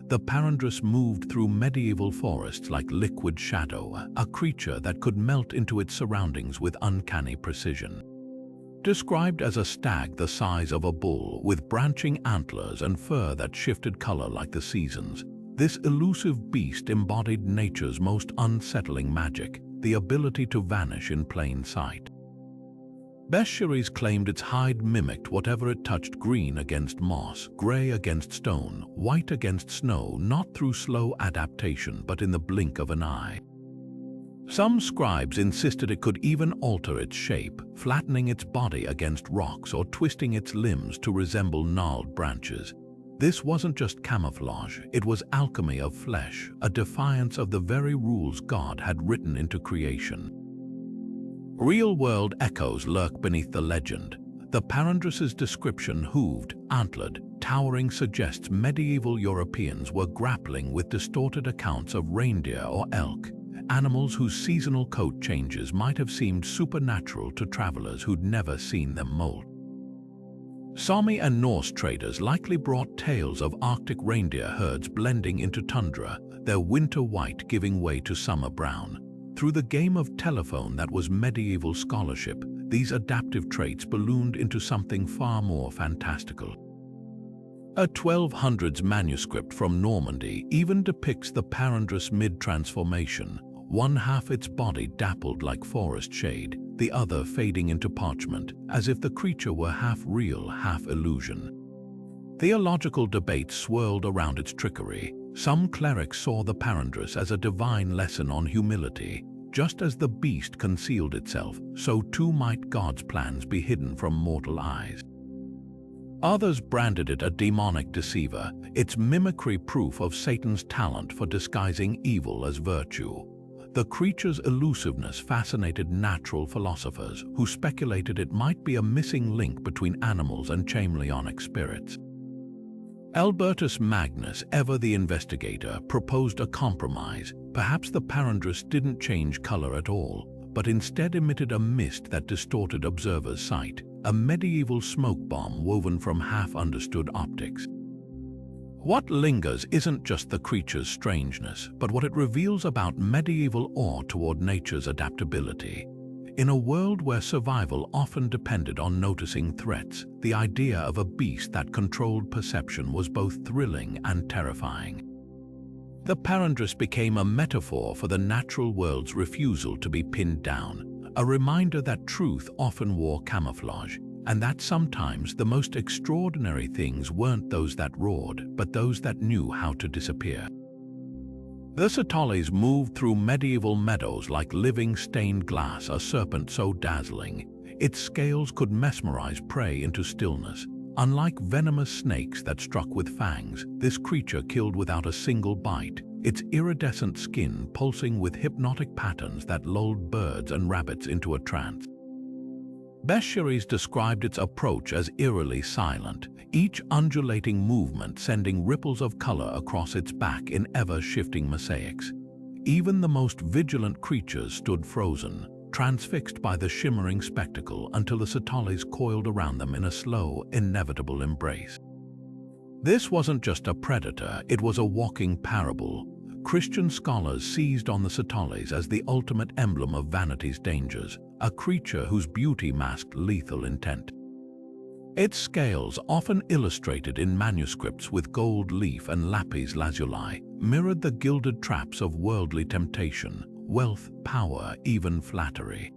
The Parandrus moved through medieval forests like liquid shadow, a creature that could melt into its surroundings with uncanny precision. Described as a stag the size of a bull, with branching antlers and fur that shifted color like the seasons, this elusive beast embodied nature's most unsettling magic, the ability to vanish in plain sight. Bestiaries claimed its hide mimicked whatever it touched: green against moss, gray against stone, white against snow, not through slow adaptation but in the blink of an eye. Some scribes insisted it could even alter its shape, flattening its body against rocks or twisting its limbs to resemble gnarled branches. This wasn't just camouflage, it was alchemy of flesh, a defiance of the very rules God had written into creation. Real-world echoes lurk beneath the legend. The Parandrus's description, hooved, antlered, towering, suggests medieval Europeans were grappling with distorted accounts of reindeer or elk, animals whose seasonal coat changes might have seemed supernatural to travelers who'd never seen them molt. Sami and Norse traders likely brought tales of Arctic reindeer herds blending into tundra, their winter white giving way to summer brown. Through the game of telephone that was medieval scholarship, these adaptive traits ballooned into something far more fantastical. A 1200s manuscript from Normandy even depicts the Parandrus mid-transformation, one half its body dappled like forest shade, the other fading into parchment, as if the creature were half real, half illusion. Theological debates swirled around its trickery. Some clerics saw the Parandrus as a divine lesson on humility. Just as the beast concealed itself, so too might God's plans be hidden from mortal eyes. Others branded it a demonic deceiver, its mimicry proof of Satan's talent for disguising evil as virtue. The creature's elusiveness fascinated natural philosophers, who speculated it might be a missing link between animals and chameleonic spirits. Albertus Magnus, ever the investigator, proposed a compromise. Perhaps the Parandrus didn't change color at all, but instead emitted a mist that distorted observers' sight, a medieval smoke bomb woven from half-understood optics. What lingers isn't just the creature's strangeness, but what it reveals about medieval awe toward nature's adaptability. In a world where survival often depended on noticing threats, the idea of a beast that controlled perception was both thrilling and terrifying. The Parandrus became a metaphor for the natural world's refusal to be pinned down, a reminder that truth often wore camouflage, and that sometimes the most extraordinary things weren't those that roared, but those that knew how to disappear. The Satoles moved through medieval meadows like living stained glass, a serpent so dazzling, its scales could mesmerize prey into stillness. Unlike venomous snakes that struck with fangs, this creature killed without a single bite, its iridescent skin pulsing with hypnotic patterns that lulled birds and rabbits into a trance. Bestiaries described its approach as eerily silent, each undulating movement sending ripples of color across its back in ever-shifting mosaics. Even the most vigilant creatures stood frozen, transfixed by the shimmering spectacle until the Satoles coiled around them in a slow, inevitable embrace. This wasn't just a predator, it was a walking parable. Christian scholars seized on the Satoles as the ultimate emblem of vanity's dangers, a creature whose beauty masked lethal intent. Its scales, often illustrated in manuscripts with gold leaf and lapis lazuli, mirrored the gilded traps of worldly temptation, wealth, power, even flattery.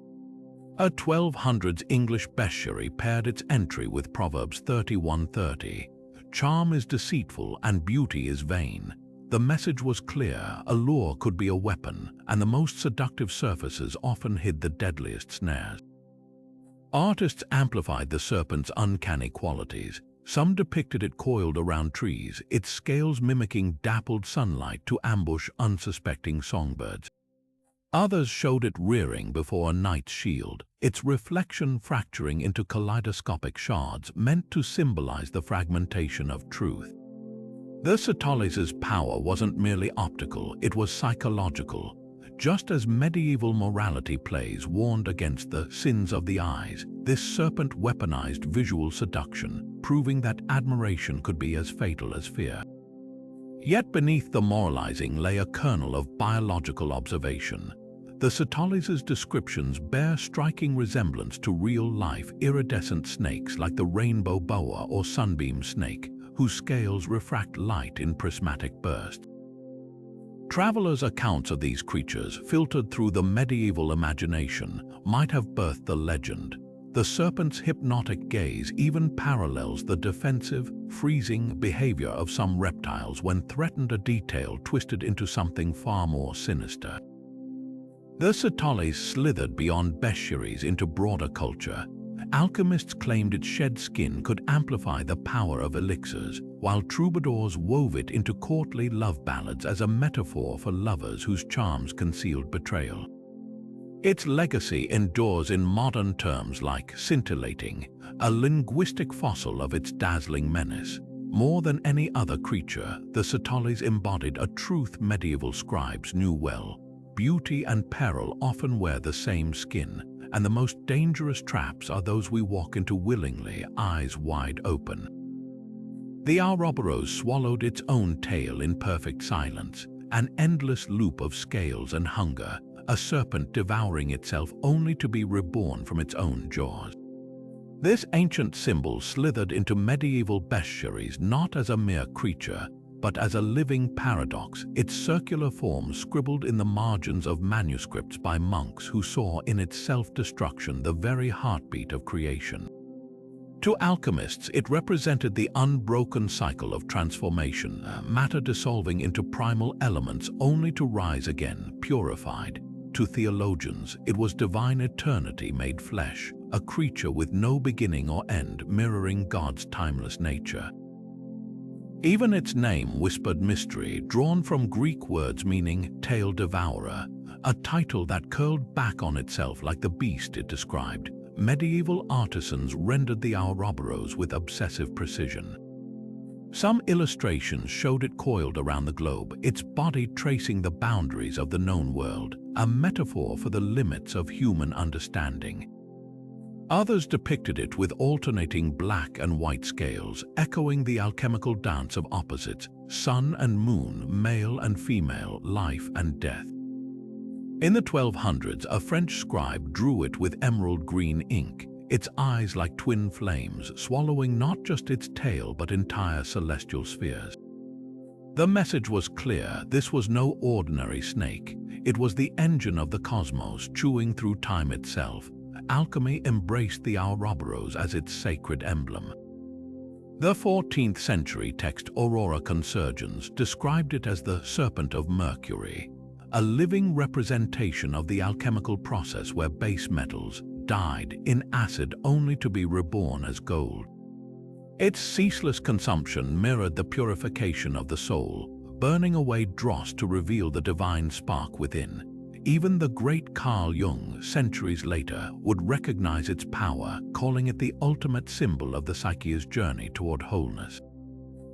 A 1200s English bestiary paired its entry with Proverbs 31:30. Charm is deceitful and beauty is vain. The message was clear: allure could be a weapon, and the most seductive surfaces often hid the deadliest snares. Artists amplified the serpent's uncanny qualities. Some depicted it coiled around trees, its scales mimicking dappled sunlight to ambush unsuspecting songbirds. Others showed it rearing before a knight's shield, its reflection fracturing into kaleidoscopic shards meant to symbolize the fragmentation of truth. The Symbolism's power wasn't merely optical, it was psychological. Just as medieval morality plays warned against the sins of the eyes, this serpent weaponized visual seduction, proving that admiration could be as fatal as fear. Yet beneath the moralizing lay a kernel of biological observation. The Symbolism's descriptions bear striking resemblance to real-life iridescent snakes like the rainbow boa or sunbeam snake, whose scales refract light in prismatic bursts. Travelers' accounts of these creatures, filtered through the medieval imagination, might have birthed the legend. The serpent's hypnotic gaze even parallels the defensive, freezing behavior of some reptiles when threatened, a detail twisted into something far more sinister. The Symbolism slithered beyond bestiaries into broader culture. Alchemists claimed its shed skin could amplify the power of elixirs, while troubadours wove it into courtly love ballads as a metaphor for lovers whose charms concealed betrayal. Its legacy endures in modern terms like scintillating, a linguistic fossil of its dazzling menace. More than any other creature, the Symbolism embodied a truth medieval scribes knew well. Beauty and peril often wear the same skin, and the most dangerous traps are those we walk into willingly, eyes wide open. The Ouroboros swallowed its own tail in perfect silence, an endless loop of scales and hunger, a serpent devouring itself only to be reborn from its own jaws. This ancient symbol slithered into medieval bestiaries not as a mere creature, but as a living paradox, its circular form scribbled in the margins of manuscripts by monks who saw in its self-destruction the very heartbeat of creation. To alchemists, it represented the unbroken cycle of transformation, matter dissolving into primal elements only to rise again, purified. To theologians, it was divine eternity made flesh, a creature with no beginning or end, mirroring God's timeless nature. Even its name whispered mystery, drawn from Greek words meaning tail devourer, a title that curled back on itself like the beast it described. Medieval artisans rendered the Ouroboros with obsessive precision. Some illustrations showed it coiled around the globe, its body tracing the boundaries of the known world, a metaphor for the limits of human understanding. Others depicted it with alternating black and white scales, echoing the alchemical dance of opposites, sun and moon, male and female, life and death. In the 1200s, a French scribe drew it with emerald green ink, its eyes like twin flames, swallowing not just its tail but entire celestial spheres. The message was clear: this was no ordinary snake. It was the engine of the cosmos, chewing through time itself. Alchemy embraced the Ouroboros as its sacred emblem. The 14th century text Aurora Consurgens described it as the serpent of Mercury, a living representation of the alchemical process where base metals died in acid only to be reborn as gold. Its ceaseless consumption mirrored the purification of the soul, burning away dross to reveal the divine spark within. Even the great Carl Jung, centuries later, would recognize its power, calling it the ultimate symbol of the psyche's journey toward wholeness.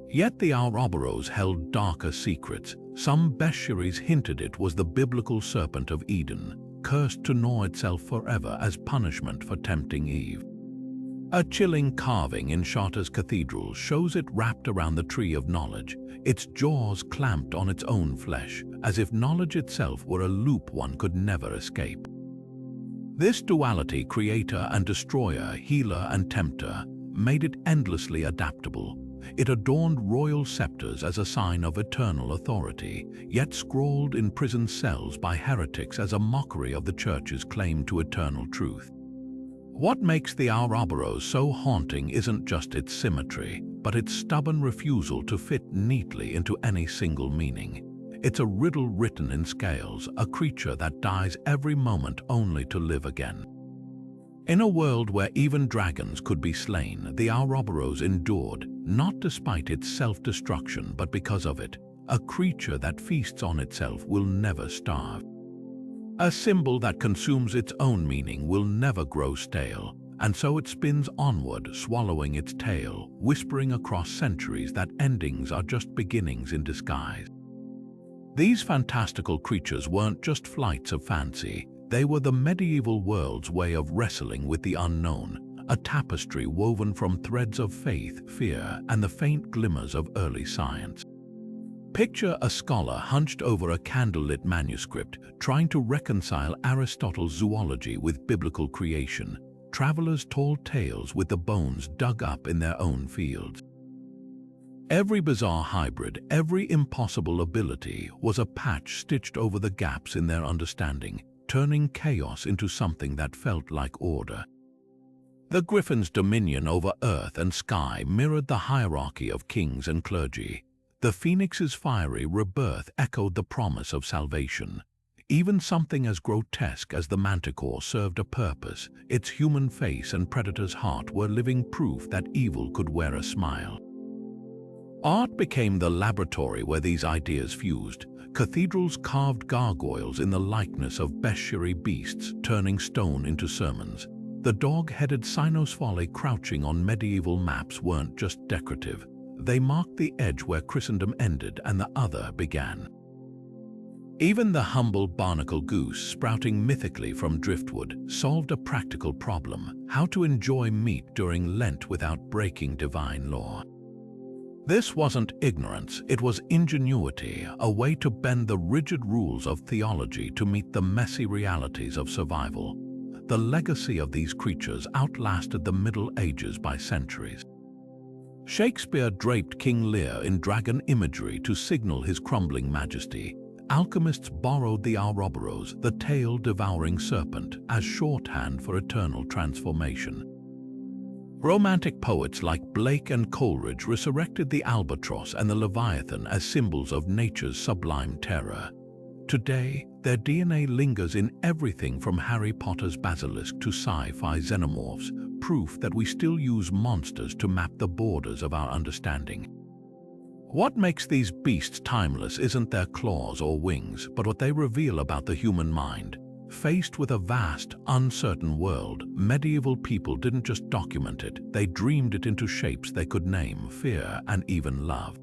Yet the Ouroboros held darker secrets. Some bestiaries hinted it was the biblical serpent of Eden, cursed to gnaw itself forever as punishment for tempting Eve. A chilling carving in Chartres Cathedral shows it wrapped around the tree of knowledge, its jaws clamped on its own flesh, as if knowledge itself were a loop one could never escape. This duality, creator and destroyer, healer and tempter, made it endlessly adaptable. It adorned royal scepters as a sign of eternal authority, yet scrawled in prison cells by heretics as a mockery of the Church's claim to eternal truth. What makes the Ouroboros so haunting isn't just its symmetry, but its stubborn refusal to fit neatly into any single meaning. It's a riddle written in scales, a creature that dies every moment only to live again. In a world where even dragons could be slain, the Ouroboros endured, not despite its self-destruction but because of it. A creature that feasts on itself will never starve. A symbol that consumes its own meaning will never grow stale, and so it spins onward, swallowing its tail, whispering across centuries that endings are just beginnings in disguise. These fantastical creatures weren't just flights of fancy. They were the medieval world's way of wrestling with the unknown, a tapestry woven from threads of faith, fear, and the faint glimmers of early science. Picture a scholar hunched over a candlelit manuscript, trying to reconcile Aristotle's zoology with biblical creation. Travelers told tales with the bones dug up in their own fields. Every bizarre hybrid, every impossible ability was a patch stitched over the gaps in their understanding, turning chaos into something that felt like order. The griffin's dominion over earth and sky mirrored the hierarchy of kings and clergy. The phoenix's fiery rebirth echoed the promise of salvation. Even something as grotesque as the manticore served a purpose. Its human face and predator's heart were living proof that evil could wear a smile. Art became the laboratory where these ideas fused. Cathedrals carved gargoyles in the likeness of bestiary beasts, turning stone into sermons. The dog-headed cynosphalae crouching on medieval maps weren't just decorative. They marked the edge where Christendom ended and the other began. Even the humble barnacle goose, sprouting mythically from driftwood, solved a practical problem: how to enjoy meat during Lent without breaking divine law. This wasn't ignorance, it was ingenuity, a way to bend the rigid rules of theology to meet the messy realities of survival. The legacy of these creatures outlasted the Middle Ages by centuries. Shakespeare draped King Lear in dragon imagery to signal his crumbling majesty. Alchemists borrowed the Ouroboros, the tail-devouring serpent, as shorthand for eternal transformation. Romantic poets like Blake and Coleridge resurrected the albatross and the leviathan as symbols of nature's sublime terror. Today, their DNA lingers in everything from Harry Potter's Basilisk to sci-fi xenomorphs, proof that we still use monsters to map the borders of our understanding. What makes these beasts timeless isn't their claws or wings, but what they reveal about the human mind. Faced with a vast, uncertain world, medieval people didn't just document it, they dreamed it into shapes they could name, fear, and even love.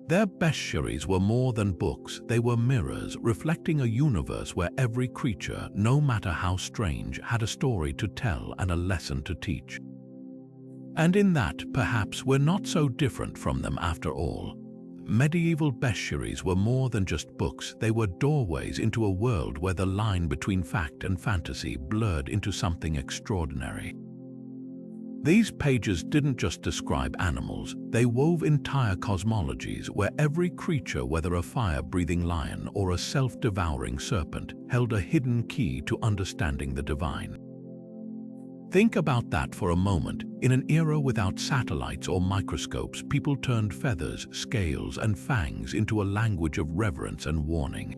Their bestiaries were more than books, they were mirrors, reflecting a universe where every creature, no matter how strange, had a story to tell and a lesson to teach. And in that, perhaps, we're not so different from them after all. Medieval bestiaries were more than just books, they were doorways into a world where the line between fact and fantasy blurred into something extraordinary. These pages didn't just describe animals, they wove entire cosmologies where every creature, whether a fire-breathing lion or a self-devouring serpent, held a hidden key to understanding the divine. Think about that for a moment. In an era without satellites or microscopes, people turned feathers, scales, and fangs into a language of reverence and warning.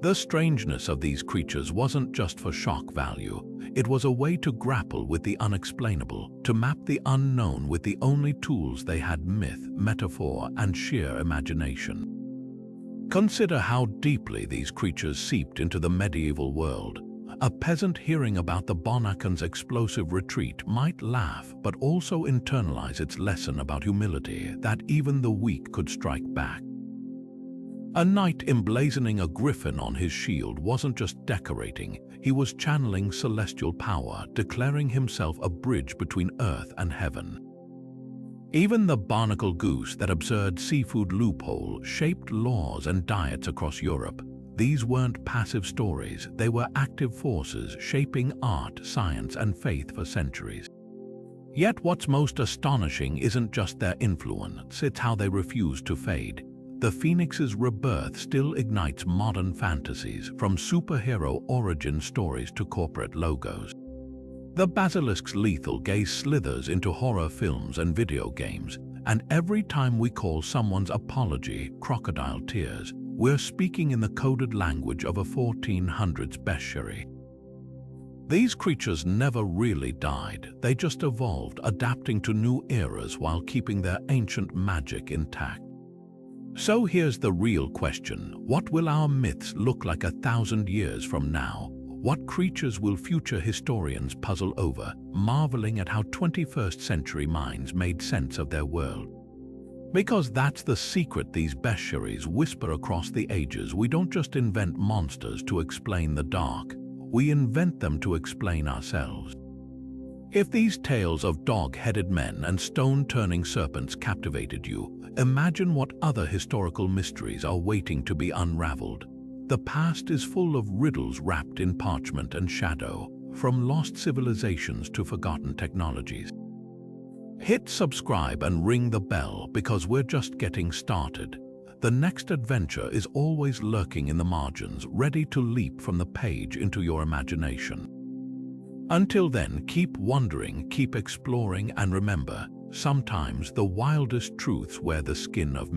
The strangeness of these creatures wasn't just for shock value. It was a way to grapple with the unexplainable, to map the unknown with the only tools they had: myth, metaphor, and sheer imagination. Consider how deeply these creatures seeped into the medieval world. A peasant hearing about the bonnacon's explosive retreat might laugh, but also internalize its lesson about humility, that even the weak could strike back. A knight emblazoning a griffin on his shield wasn't just decorating, he was channeling celestial power, declaring himself a bridge between earth and heaven. Even the barnacle goose, that absurd seafood loophole, shaped laws and diets across Europe. These weren't passive stories, they were active forces shaping art, science, and faith for centuries. Yet what's most astonishing isn't just their influence, it's how they refuse to fade. The Phoenix's rebirth still ignites modern fantasies, from superhero origin stories to corporate logos. The Basilisk's lethal gaze slithers into horror films and video games, and every time we call someone's apology crocodile tears, we're speaking in the coded language of a 1400s bestiary. These creatures never really died, they just evolved, adapting to new eras while keeping their ancient magic intact. So here's the real question: what will our myths look like 1,000 years from now? What creatures will future historians puzzle over, marveling at how 21st century minds made sense of their world? Because that's the secret these bestiaries whisper across the ages. We don't just invent monsters to explain the dark, we invent them to explain ourselves. If these tales of dog-headed men and stone-turning serpents captivated you, imagine what other historical mysteries are waiting to be unraveled. The past is full of riddles wrapped in parchment and shadow, from lost civilizations to forgotten technologies. Hit subscribe and ring the bell, because we're just getting started. The next adventure is always lurking in the margins, ready to leap from the page into your imagination. Until then, keep wondering, keep exploring, and remember, sometimes the wildest truths wear the skin of